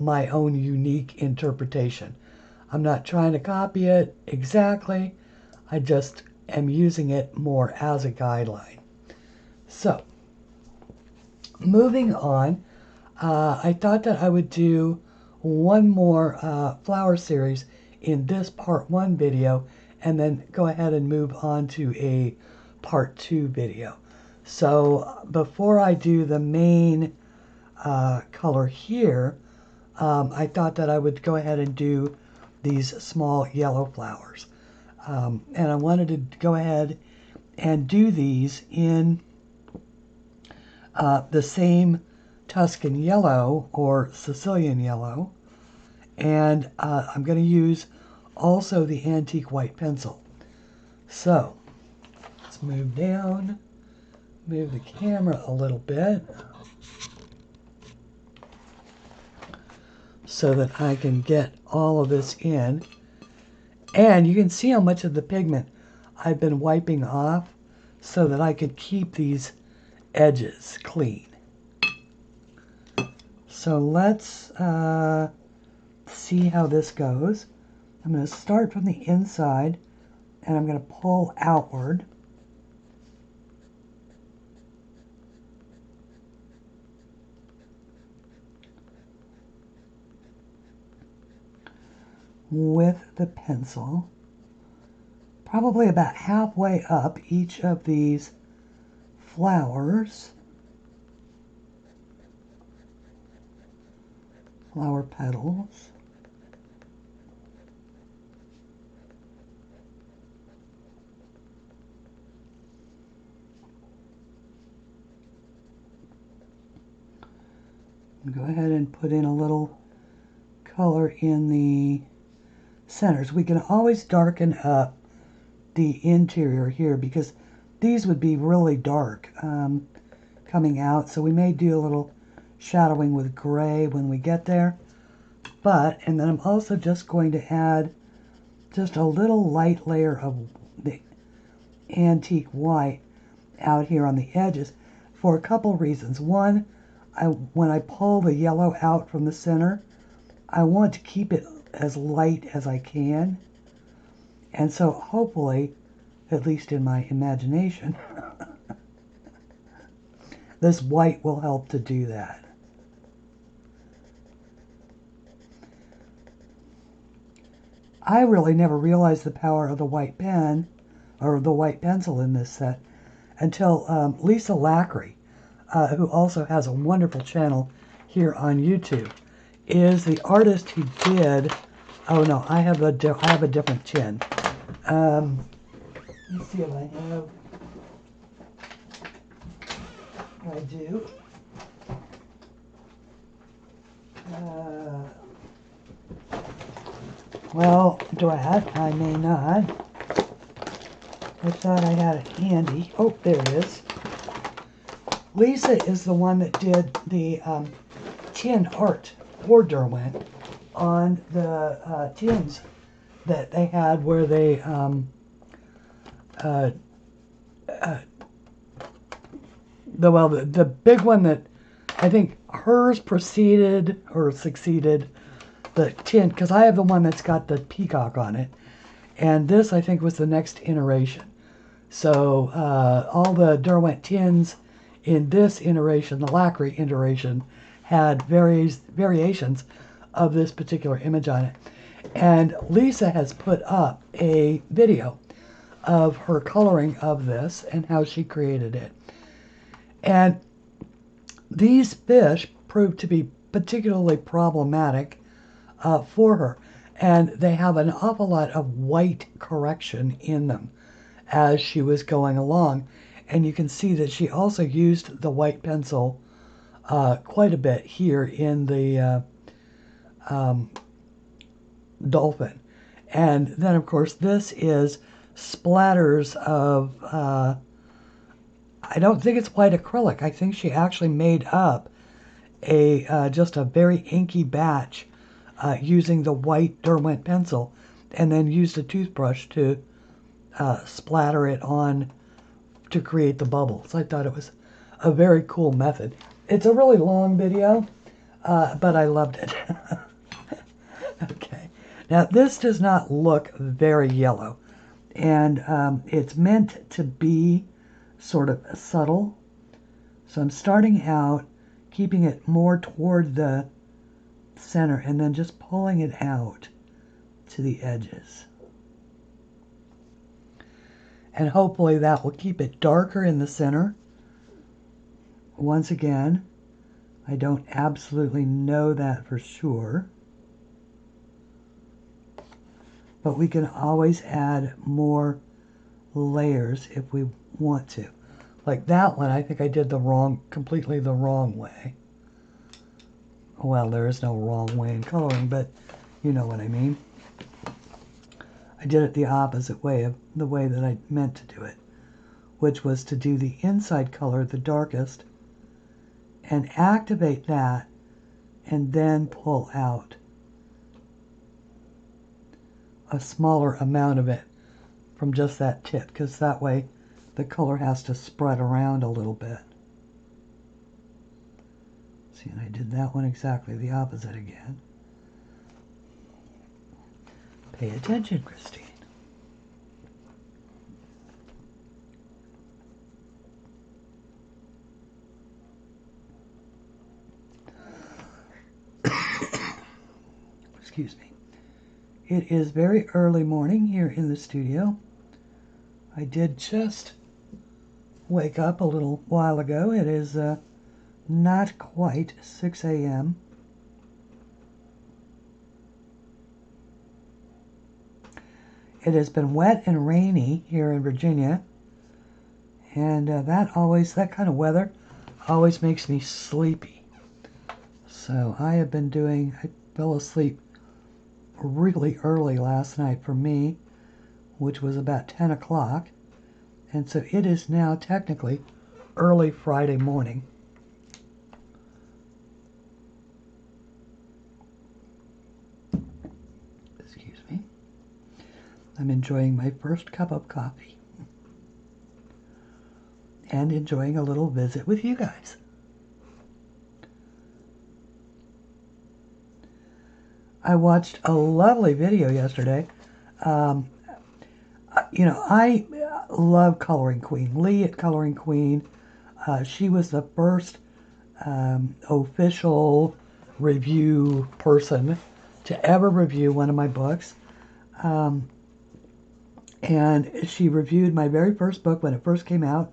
Speaker 1: my own unique interpretation. I'm not trying to copy it exactly. I just am using it more as a guideline. So, moving on, I thought that I would do one more flower series in this part 1 video and then go ahead and move on to a part 2 video. So before I do the main color here, I thought that I would go ahead and do these small yellow flowers. And I wanted to go ahead and do these in the same Tuscan Yellow or Sicilian Yellow. And I'm going to use also the antique white pencil. So let's move down, move the camera a little bit so that I can get all of this in. And you can see how much of the pigment I've been wiping off so that I could keep these edges clean. So let's see how this goes. I'm going to start from the inside and I'm going to pull outward. With the pencil, probably about halfway up each of these flowers, flower petals. Go ahead and put in a little color in the centers. We can always darken up the interior here because these would be really dark coming out. So we may do a little shadowing with gray when we get there. And then I'm also just going to add just a little light layer of the antique white out here on the edges for a couple reasons. One, when I pull the yellow out from the center, I want to keep it as light as I can. And so hopefully, at least in my imagination, this white will help to do that. I really never realized the power of the white pen or the white pencil in this set until Lisa Lackery, who also has a wonderful channel here on YouTube, is the artist who did. Oh no, I have a different tin. Let's see if I have. I do. Well, do I have? I may not. I thought I had it handy. Oh, there it is. Lisa is the one that did the tin art for Derwent on the tins that they had where they the big one that I think hers preceded or succeeded the tin, because I have the one that's got the peacock on it, and this I think was the next iteration. So all the Derwent tins in this iteration, the Lackery iteration, had variations of this particular image on it. And Lisa has put up a video of her coloring of this and how she created it. And these fish proved to be particularly problematic for her. And they have an awful lot of white correction in them as she was going along. And you can see that she also used the white pencil quite a bit here in the dolphin. And then, of course, this is splatters of, I don't think it's white acrylic. I think she actually made up just a very inky batch using the white Derwent pencil and then used a toothbrush to splatter it on to create the bubbles. I thought it was a very cool method. It's a really long video, but I loved it. Okay. Now, this does not look very yellow, and it's meant to be sort of subtle. So I'm starting out keeping it more toward the center and then just pulling it out to the edges. And hopefully that will keep it darker in the center. Once again, I don't absolutely know that for sure, but we can always add more layers if we want to. Like that one, I think I did completely the wrong way. Well, there is no wrong way in coloring, but you know what I mean. I did it the opposite way of the way that I meant to do it, which was to do the inside color the darkest and activate that and then pull out a smaller amount of it from just that tip, because that way the color has to spread around a little bit. See, and I did that one exactly the opposite again. Pay attention, Christine. Excuse me. It is very early morning here in the studio. I did just wake up a little while ago. It is not quite 6 a.m. It has been wet and rainy here in Virginia, and that kind of weather always makes me sleepy. So So I have been doing, I fell asleep really early last night for me, which was about 10 o'clock. And so it is now technically early Friday morning. Excuse me. I'm enjoying my first cup of coffee and enjoying a little visit with you guys. I watched a lovely video yesterday. You know, I love Coloring Queen. Lee at Coloring Queen. She was the first official review person to ever review one of my books. And she reviewed my very first book when it first came out.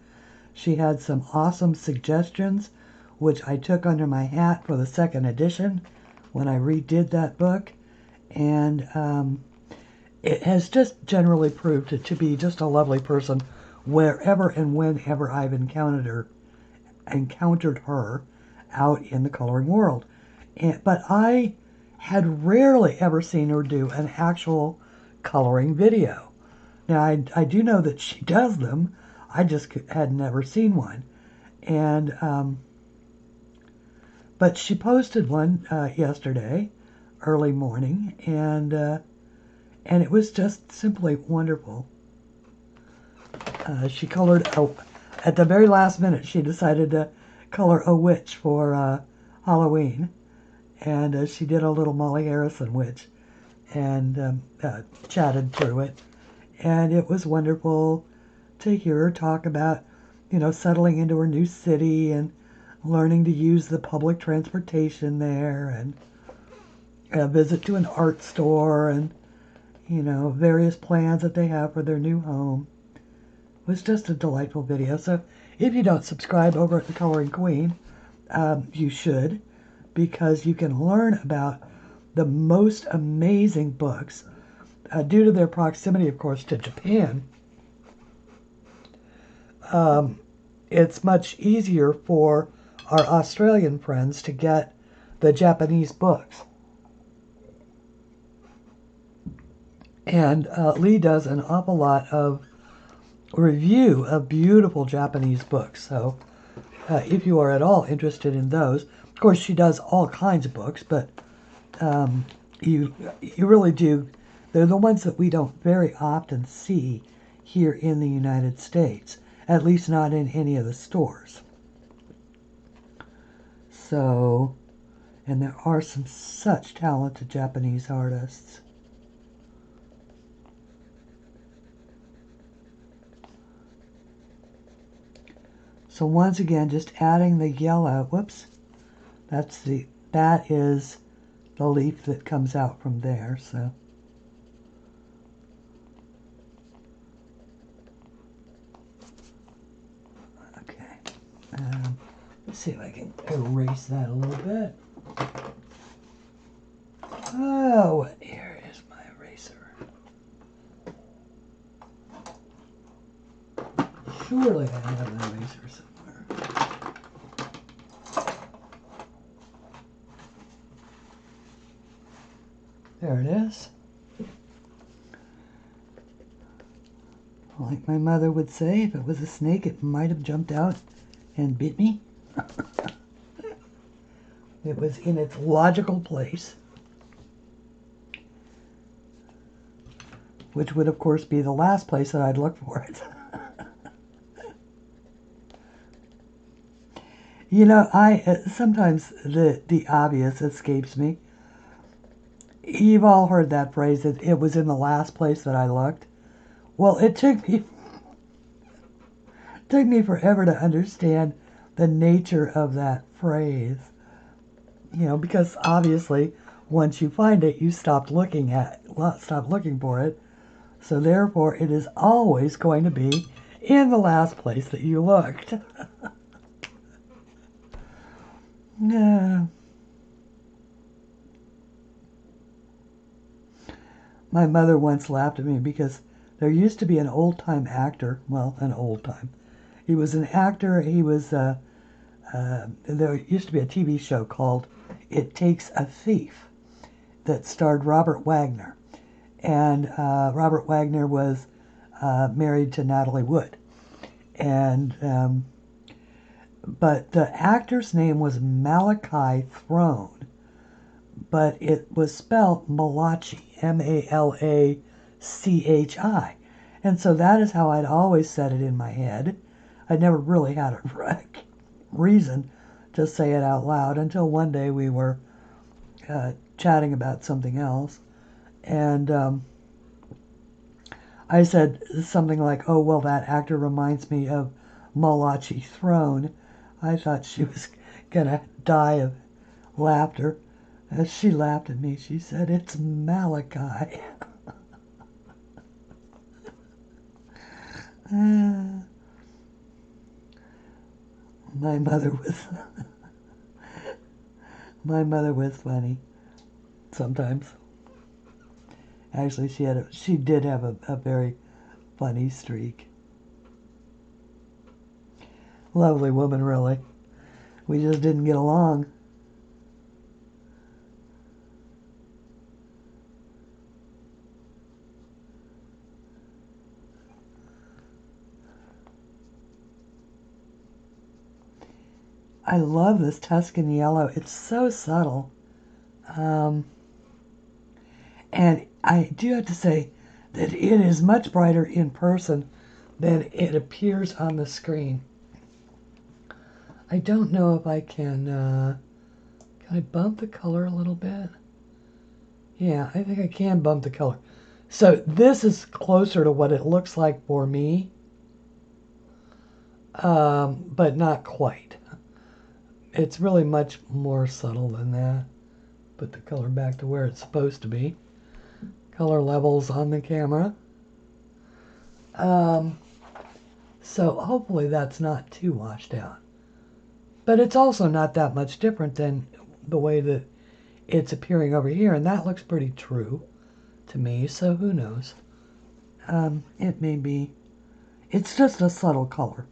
Speaker 1: She had some awesome suggestions, which I took under my hat for the second edition when I redid that book. And it has just generally proved it to be just a lovely person wherever and whenever I've encountered her out in the coloring world. But I had rarely ever seen her do an actual coloring video. Now, I do know that she does them. I just had never seen one. And but she posted one yesterday, early morning, and it was just simply wonderful. She colored, at the very last minute, she decided to color a witch for Halloween. And she did a little Molly Harrison witch and chatted through it. And it was wonderful to hear her talk about, you know, settling into her new city and learning to use the public transportation there, and a visit to an art store, and, you know, various plans that they have for their new home. It was just a delightful video. So if you don't subscribe over at the Coloring Queen, you should, because you can learn about the most amazing books. Due to their proximity, of course, to Japan, it's much easier for our Australian friends to get the Japanese books. And Lee does an awful lot of review of beautiful Japanese books. So if you are at all interested in those, of course she does all kinds of books, but you really do. They're the ones that we don't very often see here in the United States, at least not in any of the stores. So, and there are some such talented Japanese artists. So once again, just adding the yellow, whoops, that is the leaf that comes out from there, so. Let's see if I can erase that a little bit. Oh, here is my eraser. Surely I have an eraser somewhere. There it is. Like my mother would say, if it was a snake, it might have jumped out and bit me. It was in its logical place, which would of course be the last place that I'd look for it. You know, sometimes the obvious escapes me. You've all heard that phrase, that it was in the last place that I looked. Well, it took me forever to understand the nature of that phrase. You know, because obviously once you find it, you stop looking for it. So therefore it is always going to be in the last place that you looked. My mother once laughed at me because there used to be an old-time actor, well, an old-time. He was an actor, he was there used to be a TV show called It Takes a Thief that starred Robert Wagner. And Robert Wagner was married to Natalie Wood. And but the actor's name was Malachi Throne, but it was spelled Malachi, Malachi. And so that is how I'd always said it in my head. I never really had a reason to say it out loud until one day we were chatting about something else. And I said something like, oh, well, that actor reminds me of Malachi Throne. I thought she was going to die of laughter. As she laughed at me, she said, it's Malachi. My mother was funny sometimes. Actually, she did have a very funny streak. Lovely woman, really. We just didn't get along. I love this Tuscan Yellow. It's so subtle. And I do have to say that it is much brighter in person than it appears on the screen. I don't know if I can I bump the color a little bit? Yeah, I think I can bump the color. So this is closer to what it looks like for me, but not quite. It's really much more subtle than that. Put the color back to where it's supposed to be. Color levels on the camera. So hopefully that's not too washed out. But it's also not that much different than the way that it's appearing over here, and that looks pretty true to me, so who knows. It may be, it's just a subtle color.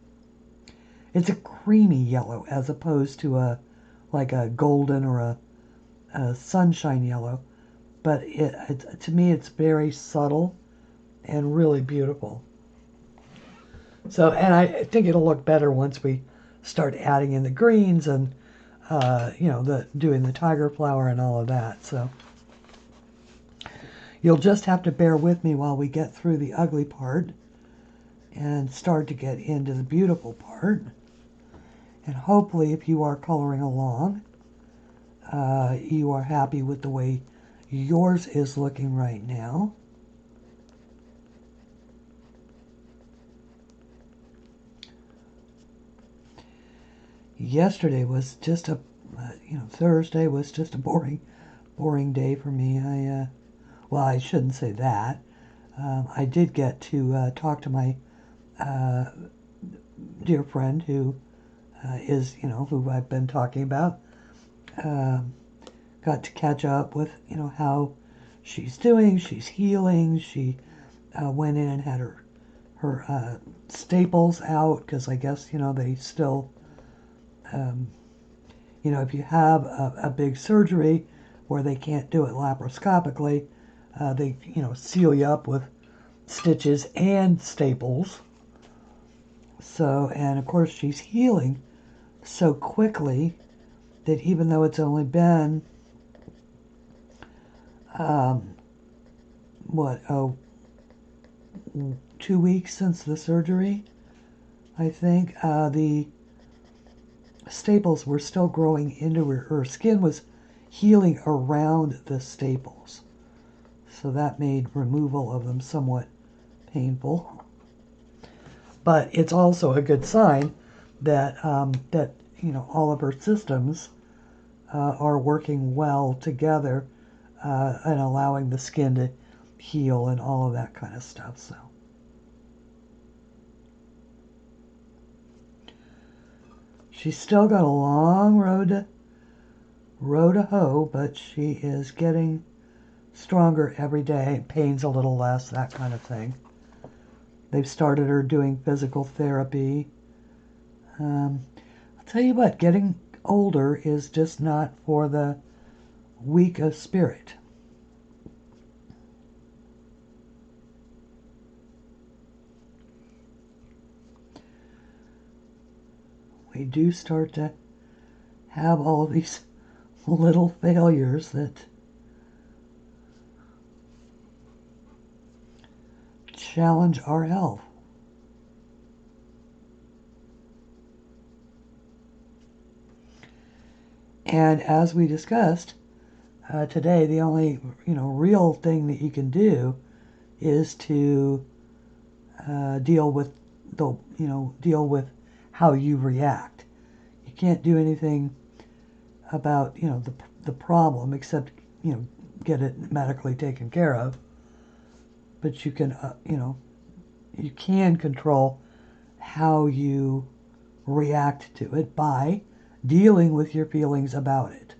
Speaker 1: It's a creamy yellow as opposed to like a golden or a sunshine yellow. But to me, it's very subtle and really beautiful. So, and I think it'll look better once we start adding in the greens and, doing the tiger flower and all of that. So, you'll just have to bear with me while we get through the ugly part and start to get into the beautiful part. And hopefully, if you are coloring along, you are happy with the way yours is looking right now. Yesterday was just Thursday was just a boring day for me. I shouldn't say that. I did get to talk to my dear friend who who I've been talking about. Got to catch up with, how she's doing. She's healing. She went in and had her staples out because I guess, they still, if you have a big surgery where they can't do it laparoscopically, they, seal you up with stitches and staples. So, and of course she's healing so quickly that even though it's only been, 2 weeks since the surgery, I think, the staples were still growing into her skin was healing around the staples. So that made removal of them somewhat painful. But it's also a good sign that all of her systems are working well together and allowing the skin to heal and all of that kind of stuff. So she's still got a long road to hoe, but she is getting stronger every day. Pain's a little less, that kind of thing. They've started her doing physical therapy. Tell you what, getting older is just not for the weak of spirit. We do start to have all of these little failures that challenge our health. And as we discussed today, the only real thing that you can do is to deal with how you react. You can't do anything about the problem except get it medically taken care of. But you can you can control how you react to it by dealing with your feelings about it.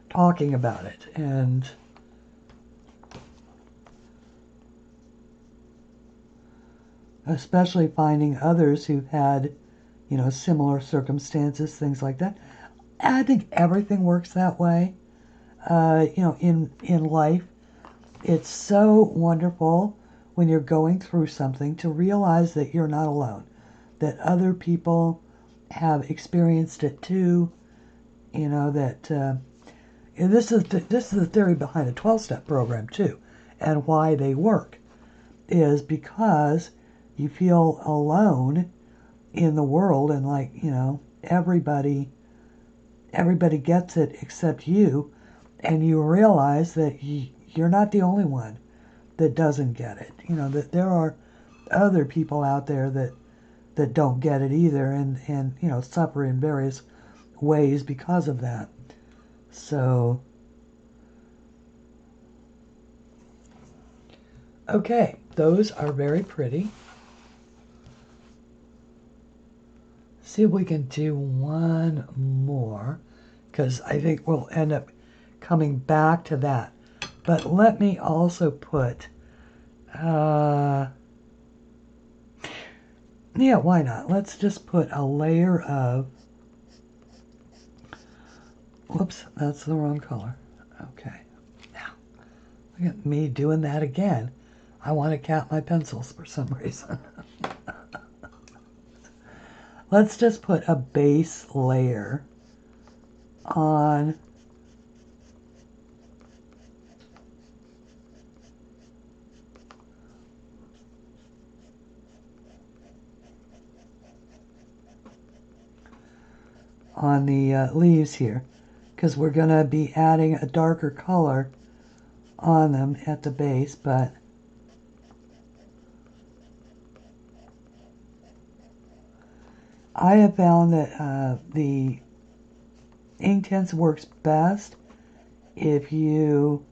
Speaker 1: Talking about it and especially finding others who've had, similar circumstances, things like that. And I think everything works that way. In life, it's so wonderful when you're going through something to realize that you're not alone, that other people have experienced it too. That this is the theory behind the 12-step program too, and why they work is because you feel alone in the world, and everybody gets it except you, and you realize that you're not the only one that doesn't get it. That there are other people out there that don't get it either, and suffer in various ways because of that. So, okay, those are very pretty. See if we can do one more, because I think we'll end up coming back to that. But let me also put, yeah, why not? Let's just put a layer of, whoops, that's the wrong color. Okay, now, look at me doing that again. I want to count my pencils for some reason. Let's just put a base layer on the leaves here, because we're going to be adding a darker color on them at the base, but I have found that the Inktense works best if you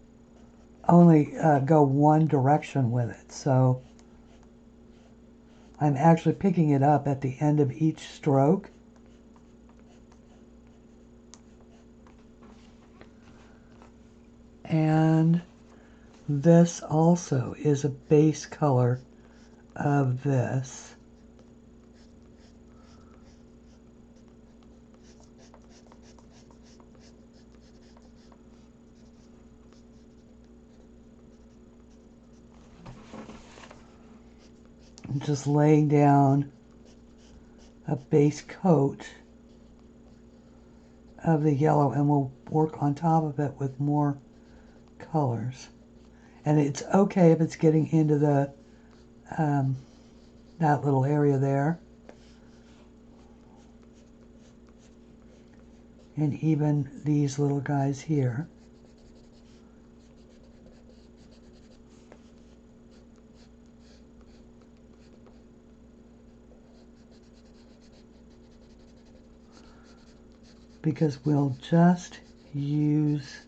Speaker 1: only go one direction with it. So I'm actually picking it up at the end of each stroke. And this also is a base color of this. I'm just laying down a base coat of the yellow, and we'll work on top of it with more colors. And it's okay if it's getting into the that little area there, and even these little guys here. Because we'll just use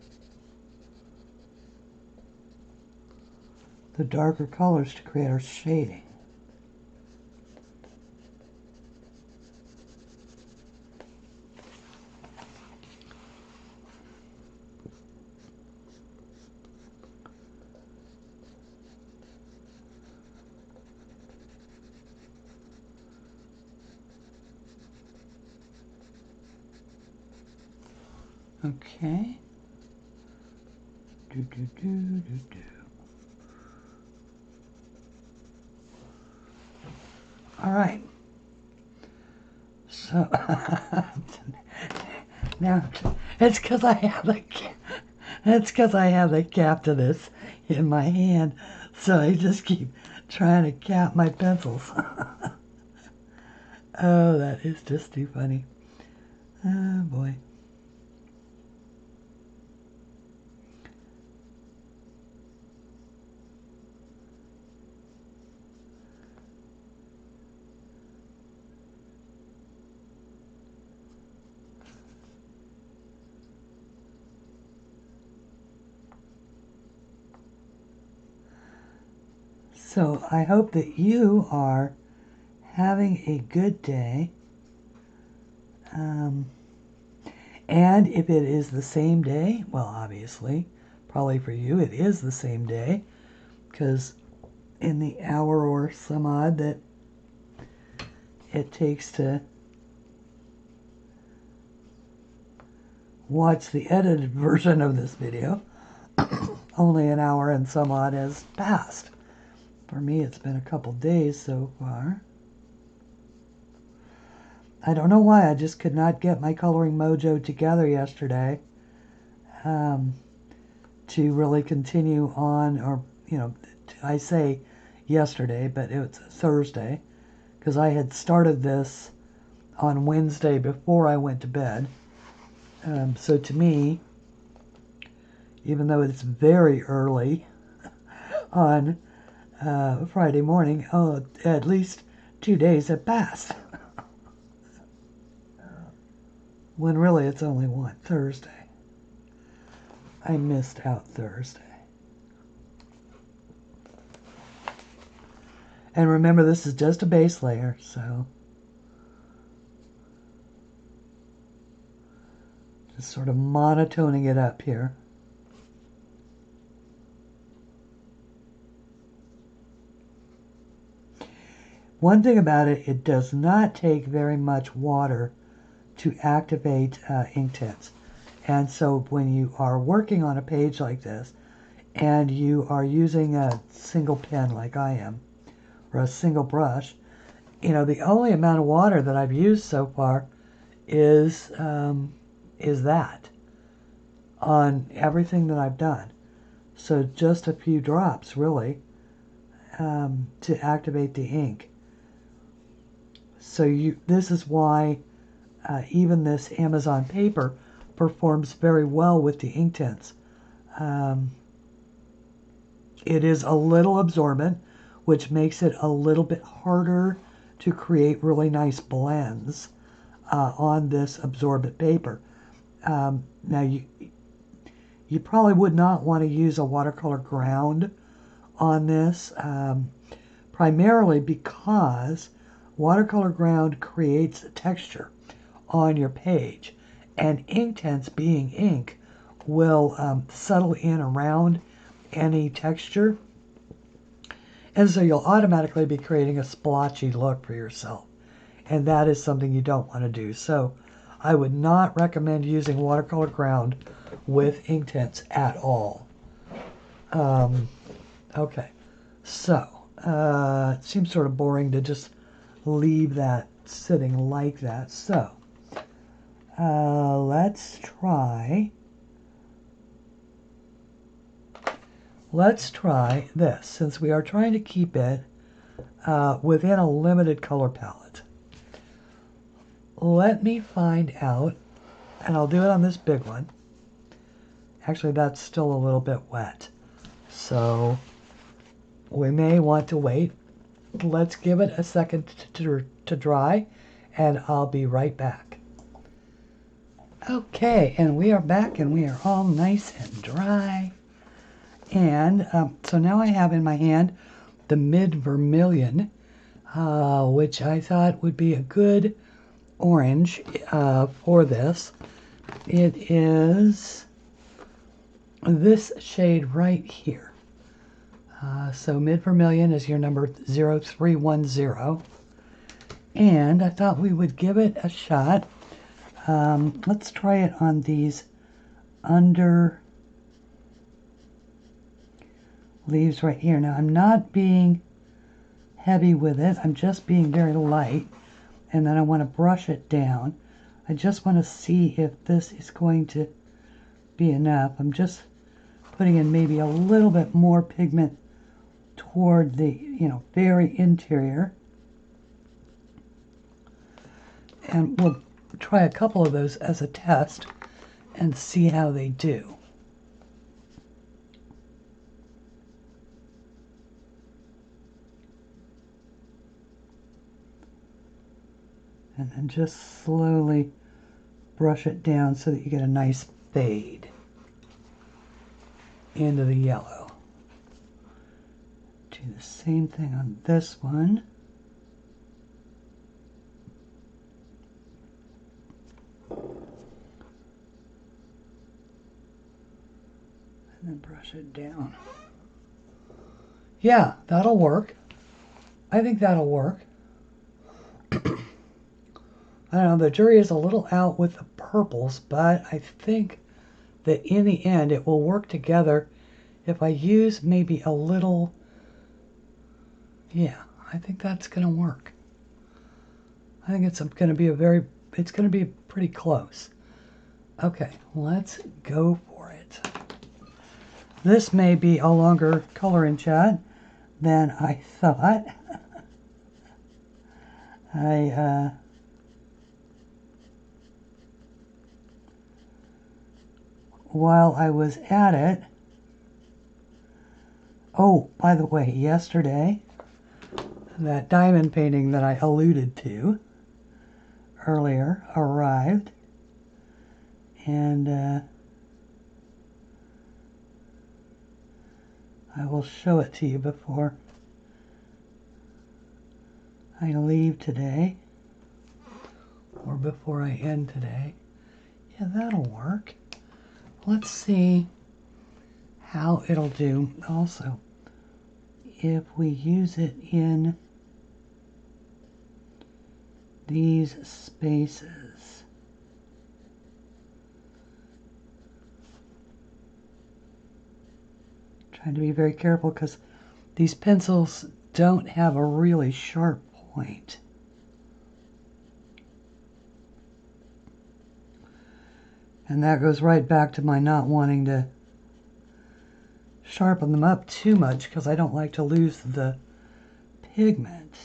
Speaker 1: the darker colors to create our shading. Okay. Do, do, do, do, do. All right. So now it's because I have the cap to this in my hand, so I just keep trying to cap my pencils. Oh, that is just too funny. Oh boy. So I hope that you are having a good day. And if it is the same day, well, obviously, probably for you it is the same day, because in the hour or some odd that it takes to watch the edited version of this video, only an hour and some odd has passed. For me, it's been a couple days so far. I don't know why, I just could not get my coloring mojo together yesterday to really continue on, or, you know, I say yesterday, but it was Thursday, because I had started this on Wednesday before I went to bed. So to me, even though it's very early on Friday morning, at least 2 days have passed. When really it's only one, Thursday. I missed out Thursday. And remember, this is just a base layer, so just sort of monotoning it up here. One thing about it, it does not take very much water to activate Inktense. And so when you are working on a page like this, and you are using a single pen like I am, or a single brush, you know, the only amount of water that I've used so far is that on everything that I've done. So just a few drops, really, to activate the ink. So this is why even this Amazon paper performs very well with the Inktense. It is a little absorbent, which makes it a little bit harder to create really nice blends on this absorbent paper. Now, you probably would not want to use a watercolor ground on this, primarily because watercolor ground creates texture on your page, and Inktense, being ink, will settle in around any texture, and so you'll automatically be creating a splotchy look for yourself, and that is something you don't want to do. So I would not recommend using watercolor ground with Inktense at all. Okay, so it seems sort of boring to just leave that sitting like that. So let's try this, since we are trying to keep it within a limited color palette. Let me find out, and I'll do it on this big one. Actually, that's still a little bit wet, so we may want to wait. Let's give it a second to dry, and I'll be right back. Okay, and we are back, and we are all nice and dry. And so now I have in my hand the Mid Vermillion, which I thought would be a good orange for this. It is this shade right here. So Mid Vermillion is your number 0310. And I thought we would give it a shot. Let's try it on these under leaves right here. Now I'm not being heavy with it. I'm just being very light. And then I want to brush it down. I just want to see if this is going to be enough. I'm just putting in maybe a little bit more pigment toward the, very interior. And we'll try a couple of those as a test and see how they do. And then just slowly brush it down so that you get a nice fade into the yellow. Do the same thing on this one. And then brush it down. Yeah, that'll work. I think that'll work. I don't know, the jury is a little out with the purples, but I think that in the end it will work together if I use maybe a little, yeah, I think that's going to work. I think it's going to be it's going to be pretty close. Okay, let's go for it. This may be a longer coloring chat than I thought. While I was at it, oh, by the way, yesterday, that diamond painting that I alluded to earlier arrived, and I will show it to you before I leave today, or before I end today. Yeah, that'll work. Let's see how it'll do also if we use it in these spaces. Trying to be very careful because these pencils don't have a really sharp point. And that goes right back to my not wanting to sharpen them up too much because I don't like to lose the pigment.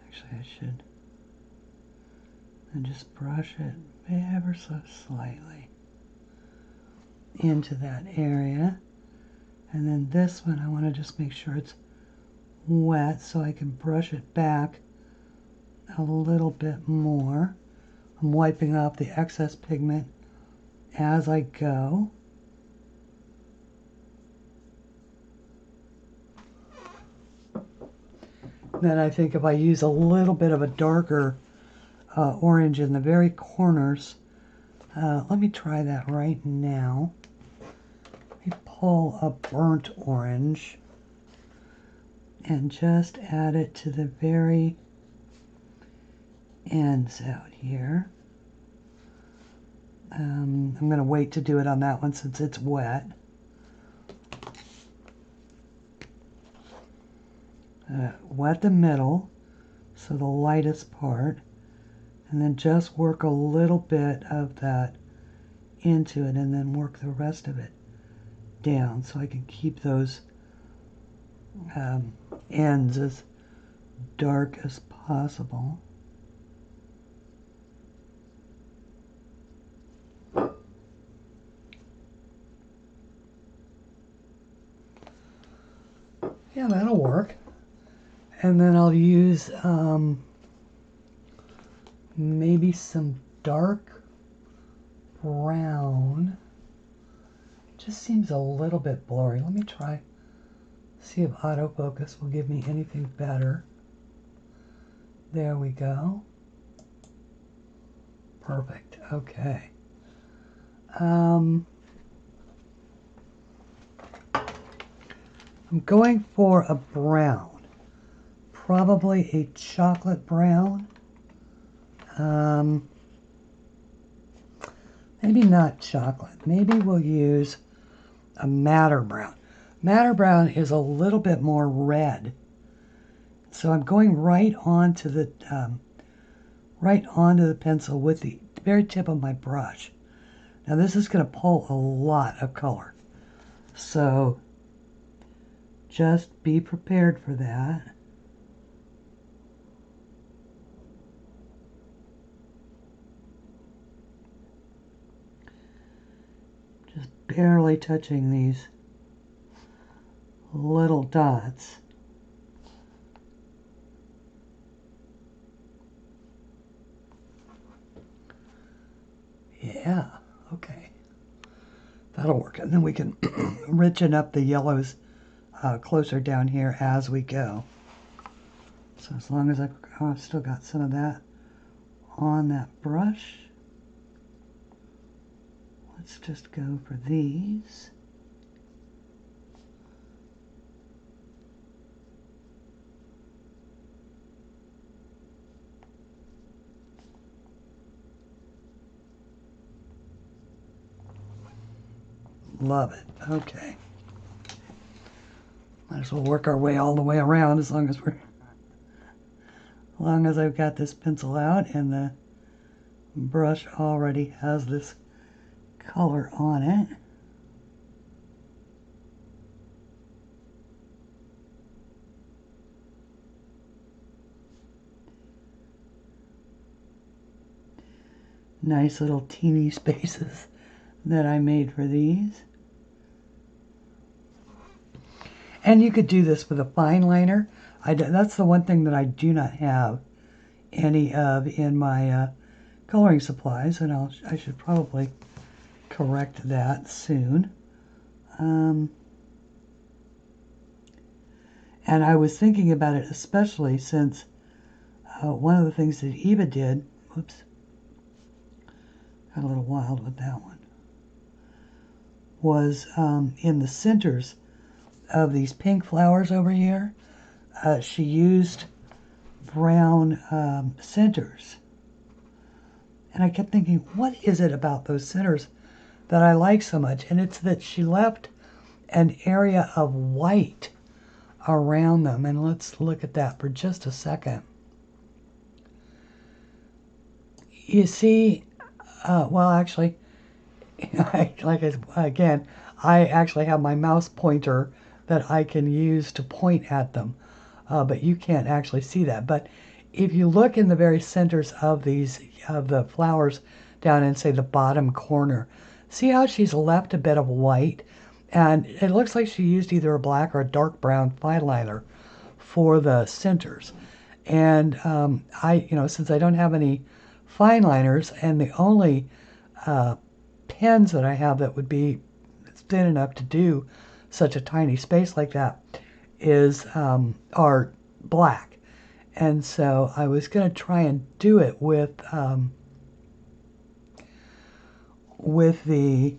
Speaker 1: Actually, I should and just brush it ever so slightly into that area. And then this one, I want to just make sure it's wet so I can brush it back a little bit more. I'm wiping off the excess pigment as I go. Then I think if I use a little bit of a darker orange in the very corners, let me try that right now. Let me pull a burnt orange and just add it to the very ends out here. I'm going to wait to do it on that one since it's wet. Wet the middle, so the lightest part, and then just work a little bit of that into it and then work the rest of it down so I can keep those ends as dark as possible. Yeah, that'll work. And then I'll use maybe some dark brown. It just seems a little bit blurry. Let me try, see if autofocus will give me anything better. There we go. Perfect. Okay. I'm going for a brown. probably a chocolate brown. Maybe not chocolate. Maybe we'll use a madder brown. Madder brown is a little bit more red. So I'm going right onto the pencil with the very tip of my brush. Now this is going to pull a lot of color. So just be prepared for that. Just barely touching these little dots. Yeah, okay. That'll work. And then we can richen up the yellows closer down here as we go. So as long as I've still got some of that on that brush, let's just go for these. Love it. Okay. Might as well work our way all the way around as long as I've got this pencil out and the brush already has this color on it. Nice little teeny spaces that I made for these. And you could do this with a fine liner. That's the one thing that I do not have any of in my coloring supplies, and I should probably correct that soon. And I was thinking about it especially since one of the things that Eva did, whoops, got a little wild with that one, was in the centers of these pink flowers over here, she used brown centers. And I kept thinking, what is it about those centers that I like so much? And it's that she left an area of white around them. And let's look at that for just a second. You see, well, actually, again, I actually have my mouse pointer that I can use to point at them, but you can't actually see that. But if you look in the very centers of the flowers down in, say, the bottom corner, see how she's left a bit of white, and it looks like she used either a black or a dark brown fine liner for the centers. And since I don't have any fine liners, and the only pens that I have that would be thin enough to do such a tiny space like that are black. And so I was going to try and do it with the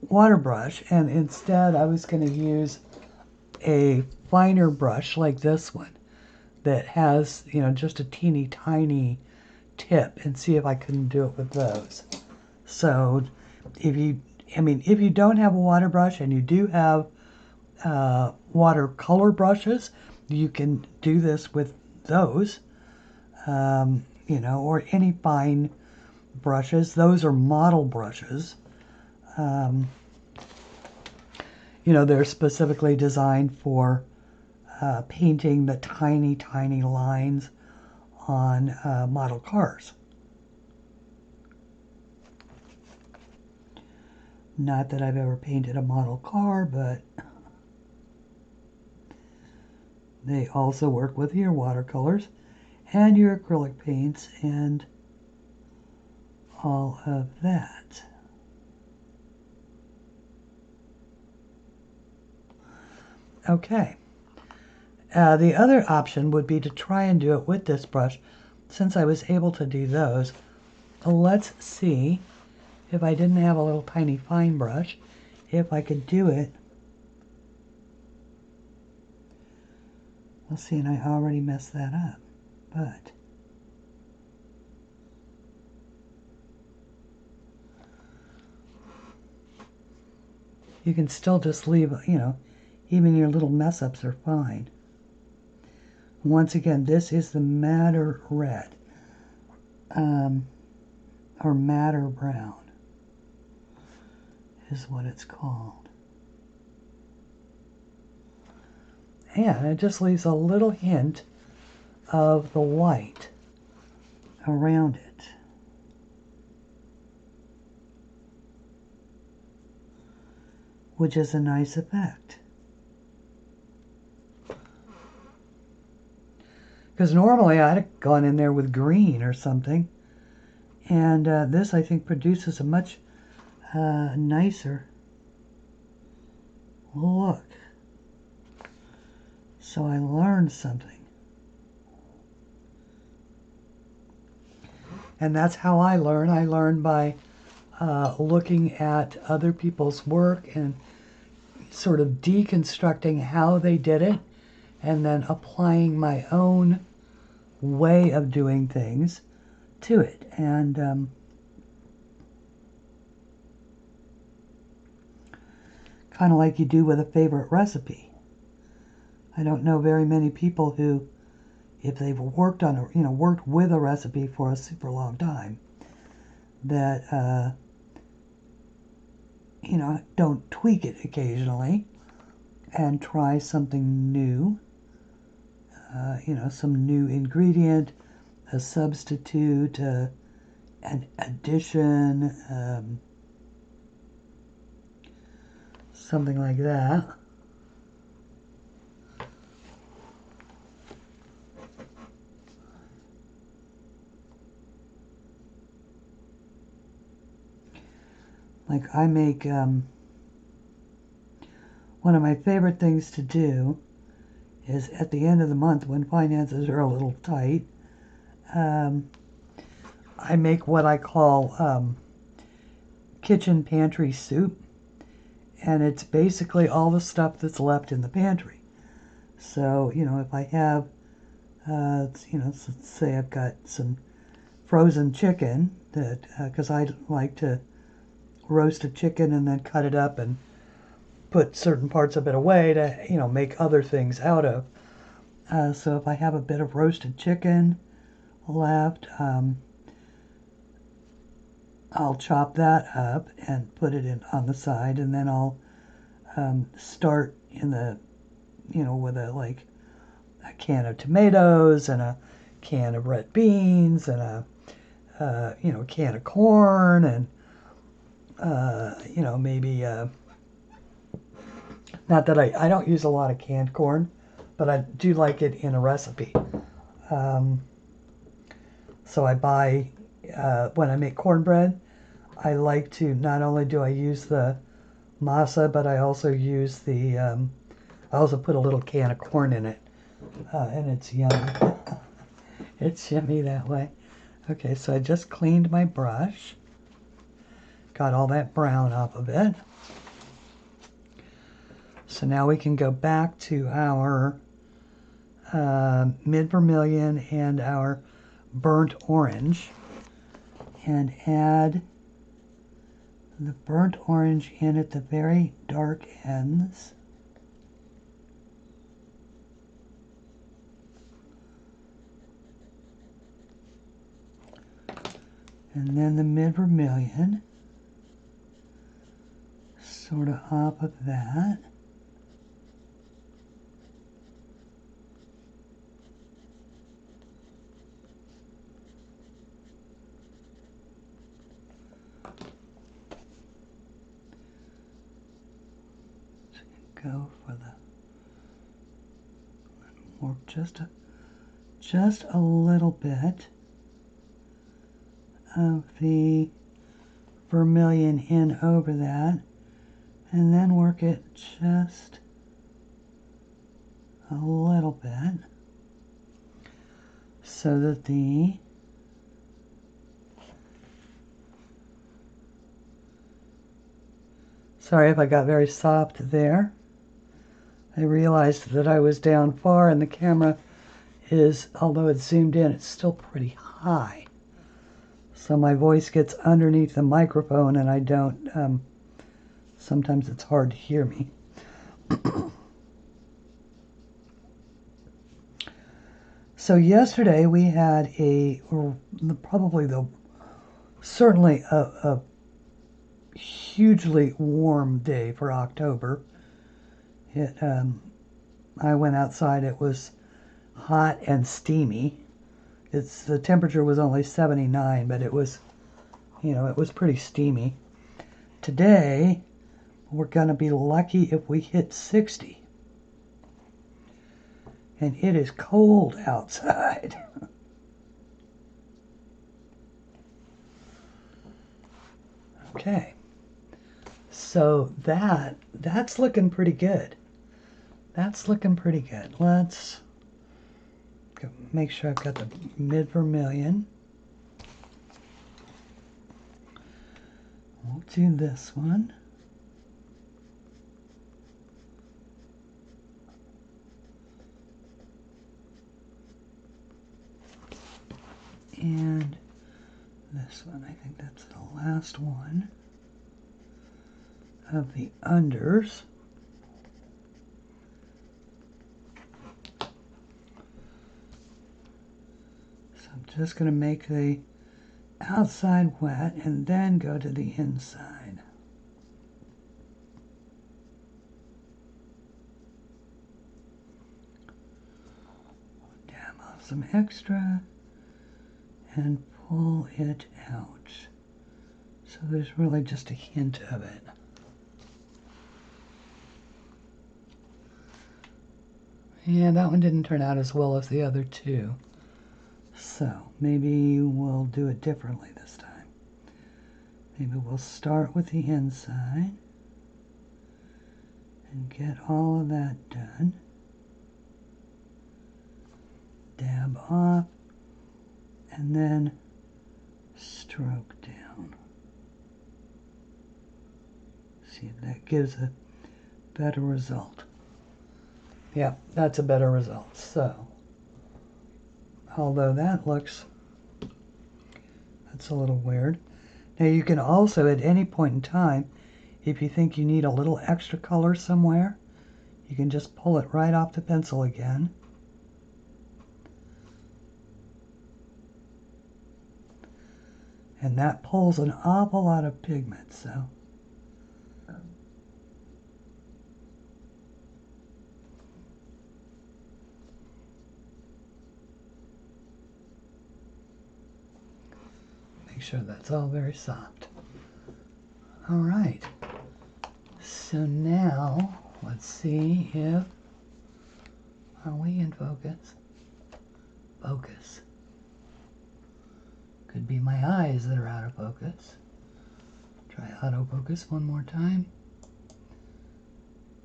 Speaker 1: water brush, and instead I was going to use a finer brush like this one that has, just a teeny tiny tip, and see if I can do it with those. So if you don't have a water brush and you do have watercolor brushes, you can do this with those, or any fine brushes. Those are model brushes. They're specifically designed for painting the tiny, tiny lines on model cars. Not that I've ever painted a model car, but they also work with your watercolors and your acrylic paints and all of that. Okay. The other option would be to try and do it with this brush, since I was able to do those. Let's see if I didn't have a little tiny fine brush, if I could do it Well, see, and I already messed that up, but you can still just leave, you know, even your little mess ups are fine. Once again, this is the madder red, or madder brown is what it's called. And it just leaves a little hint of the white around it. Which is a nice effect. Because normally I'd have gone in there with green or something. And this, I think, produces a much nicer look. So I learned something. And that's how I learn. I learn by looking at other people's work and sort of deconstructing how they did it and then applying my own way of doing things to it. And kind of like you do with a favorite recipe. I don't know very many people who, if they've worked on a, worked with a recipe for a super long time, that don't tweak it occasionally and try something new. Some new ingredient, a substitute, an addition, something like that. Like I make, one of my favorite things to do is at the end of the month when finances are a little tight, I make what I call kitchen pantry soup. And it's basically all the stuff that's left in the pantry. So, if I have, let's say I've got some frozen chicken that, because I like to roast a chicken and then cut it up and put certain parts of it away to, make other things out of. So if I have a bit of roasted chicken left, I'll chop that up and put it in on the side, and then I'll start in the, with a can of tomatoes and a can of red beans and a can of corn and maybe not that I don't use a lot of canned corn, but I do like it in a recipe. So I buy, when I make cornbread, I like to, not only do I use the masa, but I also use the, I also put a little can of corn in it, and it's yummy. It's yummy that way. Okay, so I just cleaned my brush, got all that brown off of it. So now we can go back to our mid vermilion and our burnt orange and add the burnt orange in at the very dark ends. And then the mid vermilion sort of off of that. Go for the more, just a little bit of the vermilion in over that, and then work it just a little bit so that the sorry if I got very soft there. I realized that I was down far and the camera is, although it's zoomed in, it's still pretty high. So my voice gets underneath the microphone and I don't, sometimes it's hard to hear me. So yesterday we had certainly a hugely warm day for October. I went outside, it was hot and steamy. The temperature was only 79, but it was, it was pretty steamy. Today, we're going to be lucky if we hit 60. And it is cold outside. Okay. So that's looking pretty good. That's looking pretty good. Let's make sure I've got the mid vermilion. We'll do this one. And this one, I think that's the last one of the unders. So I'm just going to make the outside wet and then go to the inside. Dab off some extra and pull it out. So there's really just a hint of it. Yeah, that one didn't turn out as well as the other two. So maybe we'll do it differently this time. Maybe we'll start with the inside and get all of that done. Dab off and then stroke down. See if that gives a better result. Yeah, that's a better result. So, although that's a little weird. Now you can also, at any point in time, if you think you need a little extra color somewhere, you can just pull it right off the pencil again. And that pulls an awful lot of pigment, so. Make sure that's all very soft. All right. So now, let's see if, are we in focus? Focus. Could be my eyes that are out of focus. Try autofocus one more time.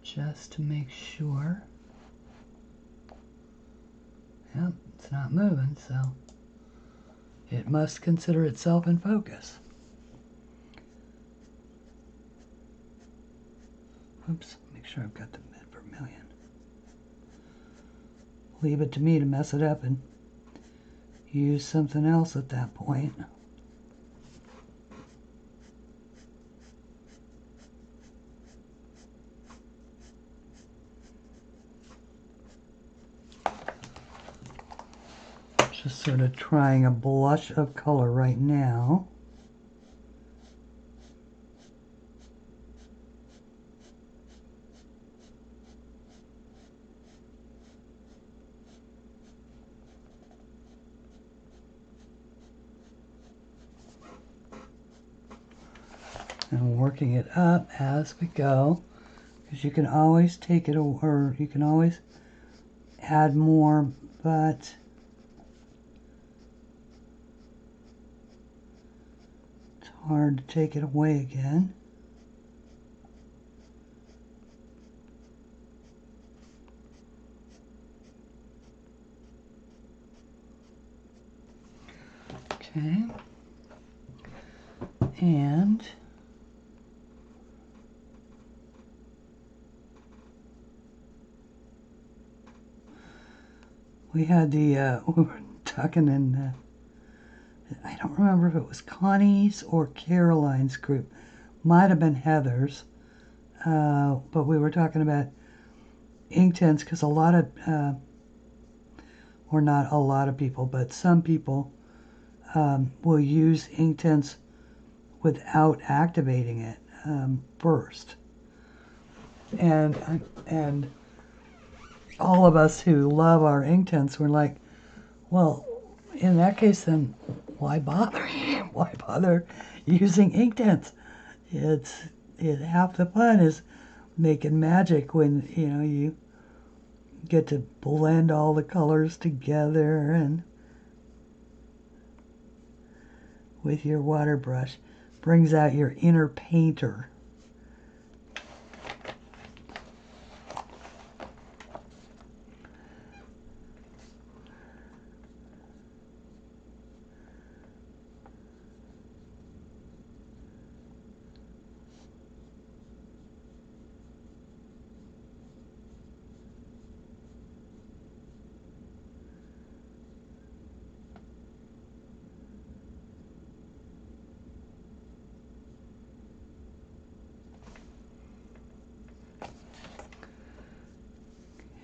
Speaker 1: Just to make sure. Yep, it's not moving, so it must consider itself in focus. Oops, make sure I've got the mid vermilion. Leave it to me to mess it up and use something else at that point. Just sort of trying a blush of color right now. And working it up as we go, because you can always take it, or you can always add more, but it's hard to take it away again. Okay. And We had the, we were talking in, I don't remember if it was Connie's or Caroline's group. Might have been Heather's. But we were talking about Inktense because a lot of, or not a lot of people, but some people will use Inktense without activating it first. And all of us who love our Inktense were like, well, in that case, then why bother? Why bother using Inktense? Half the fun is making magic when you get to blend all the colors together and with your water brush brings out your inner painter.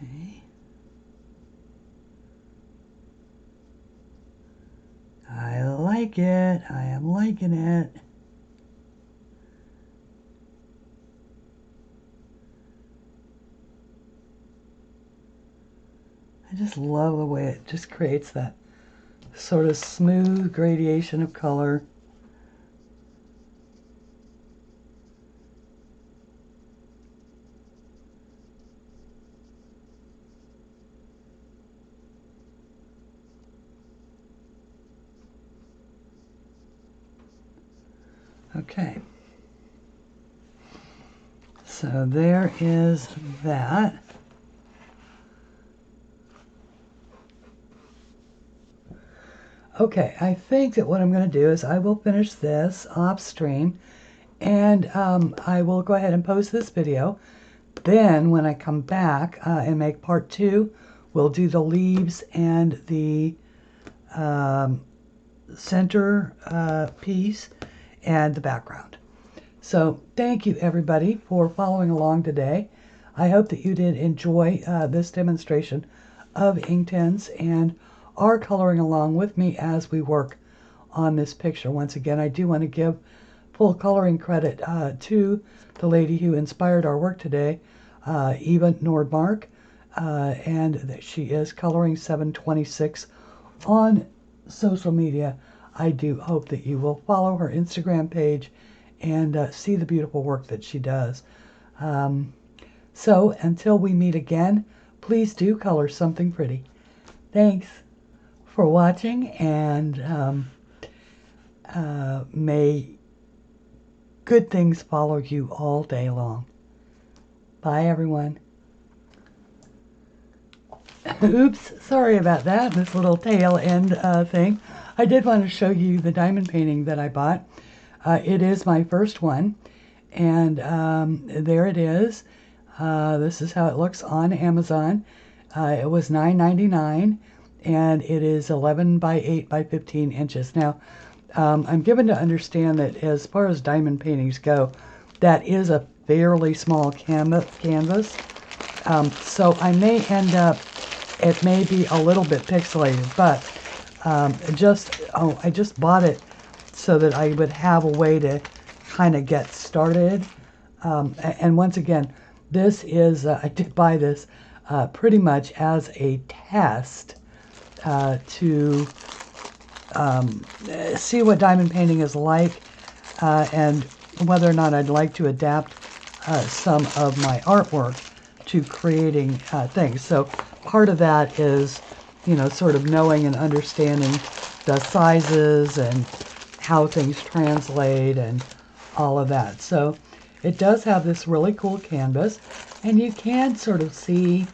Speaker 1: Okay. I like it. I am liking it. I just love the way it just creates that sort of smooth gradation of color. Okay. So there is that. Okay, I think that what I'm going to do is I will finish this off stream, and I will go ahead and post this video. Then when I come back and make part 2, we'll do the leaves and the center piece and the background. So thank you everybody for following along today. I hope that you did enjoy this demonstration of Inktense and are coloring along with me as we work on this picture. Once again, I do want to give full coloring credit to the lady who inspired our work today, Eva Nordmark, and that she is Coloring 726 on social media. I do hope that you will follow her Instagram page and see the beautiful work that she does. So until we meet again, please do color something pretty. Thanks for watching, and may good things follow you all day long. Bye everyone. Oops, sorry about that, this little tail end thing. I did want to show you the diamond painting that I bought. It is my first one, and there it is. This is how it looks on Amazon. It was $9.99, and it is 11 by 8 by 15 inches. Now, I'm given to understand that as far as diamond paintings go, that is a fairly small canvas. So I may end up, it may be a little bit pixelated, but I just bought it so that I would have a way to kind of get started. And once again, this is, I did buy this pretty much as a test to see what diamond painting is like, and whether or not I'd like to adapt some of my artwork to creating things. So part of that is, sort of knowing and understanding the sizes and how things translate and all of that. So it does have this really cool canvas, and you can sort of see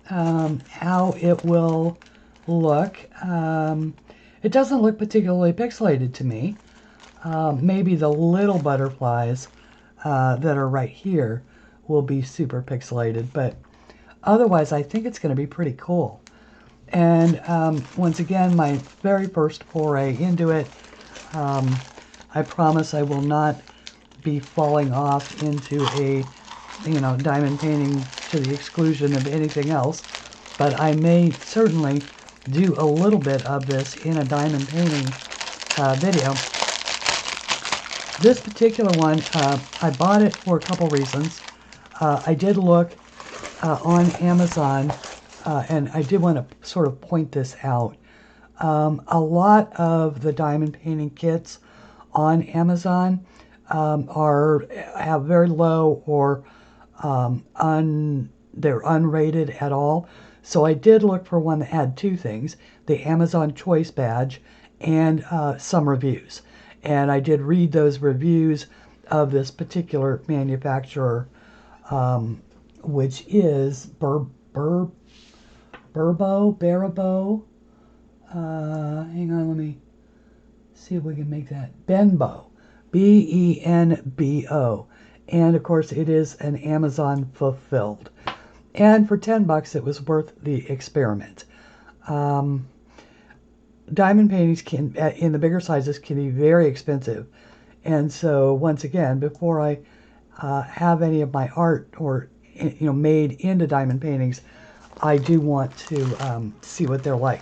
Speaker 1: how it will look. It doesn't look particularly pixelated to me. Maybe the little butterflies that are right here will be super pixelated, but otherwise I think it's going to be pretty cool. And once again, my very first foray into it. I promise I will not be falling off into a, diamond painting to the exclusion of anything else. But I may certainly do a little bit of this in a diamond painting video. This particular one, I bought it for a couple reasons. I did look on Amazon, and I did want to sort of point this out. A lot of the diamond painting kits on Amazon have very low or they're unrated at all. So I did look for one that had two things, the Amazon Choice Badge and some reviews. And I did read those reviews of this particular manufacturer, which is Barabo. Hang on, let me see if we can make that. Benbow. Benbo. And of course it is an Amazon fulfilled. And for $10 it was worth the experiment. Diamond paintings can, in the bigger sizes, can be very expensive. And so once again, before I have any of my art or made into diamond paintings, I do want to see what they're like.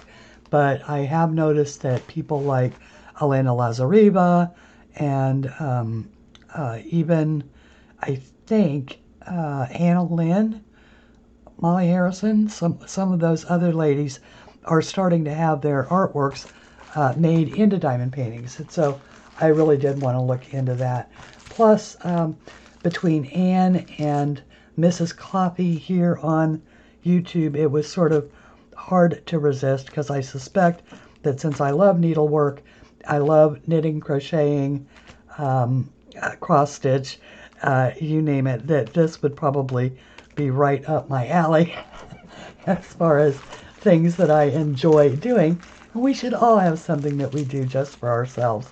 Speaker 1: But I have noticed that people like Elena Lazareva and even, I think, Anna Lynn, Molly Harrison, some of those other ladies are starting to have their artworks made into diamond paintings. And so I really did want to look into that. Plus, between Anne and Mrs. Coffee here on YouTube, it was sort of hard to resist because I suspect that since I love needlework, I love knitting, crocheting, cross stitch, you name it, that this would probably be right up my alley as far as things that I enjoy doing. And we should all have something that we do just for ourselves.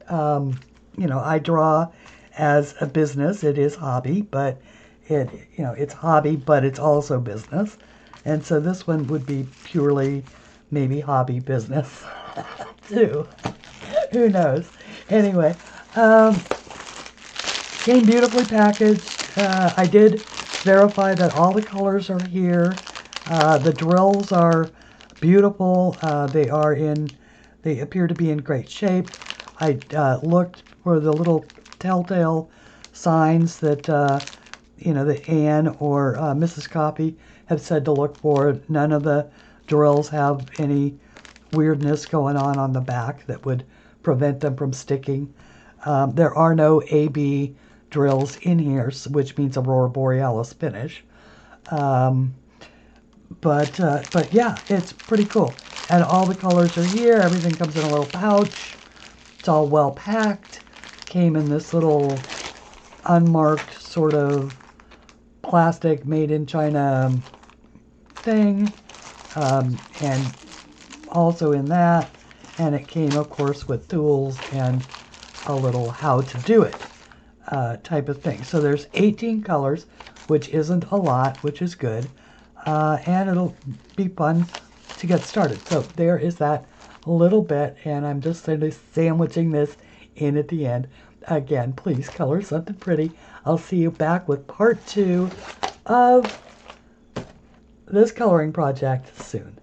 Speaker 1: I draw as a business. It is hobby, but it's hobby, but it's also business. And so this one would be purely maybe hobby business too. Who knows? Anyway, came beautifully packaged. I did verify that all the colors are here. The drills are beautiful. They appear to be in great shape. I looked for the little telltale signs that that Anne or Mrs. Coffee have said to look for. None of the drills have any weirdness going on the back that would prevent them from sticking. There are no AB drills in here, which means Aurora Borealis finish. But yeah, it's pretty cool. And all the colors are here. Everything comes in a little pouch. It's all well packed. Came in this little unmarked sort of plastic made in China thing. And also in that. And it came, of course, with tools and a little how to do it type of thing. So there's 18 colors, which isn't a lot, which is good. And it'll be fun to get started. So there is that little bit, and I'm just sort of sandwiching this in at the end. Again, please color something pretty. I'll see you back with part 2 of this coloring project soon.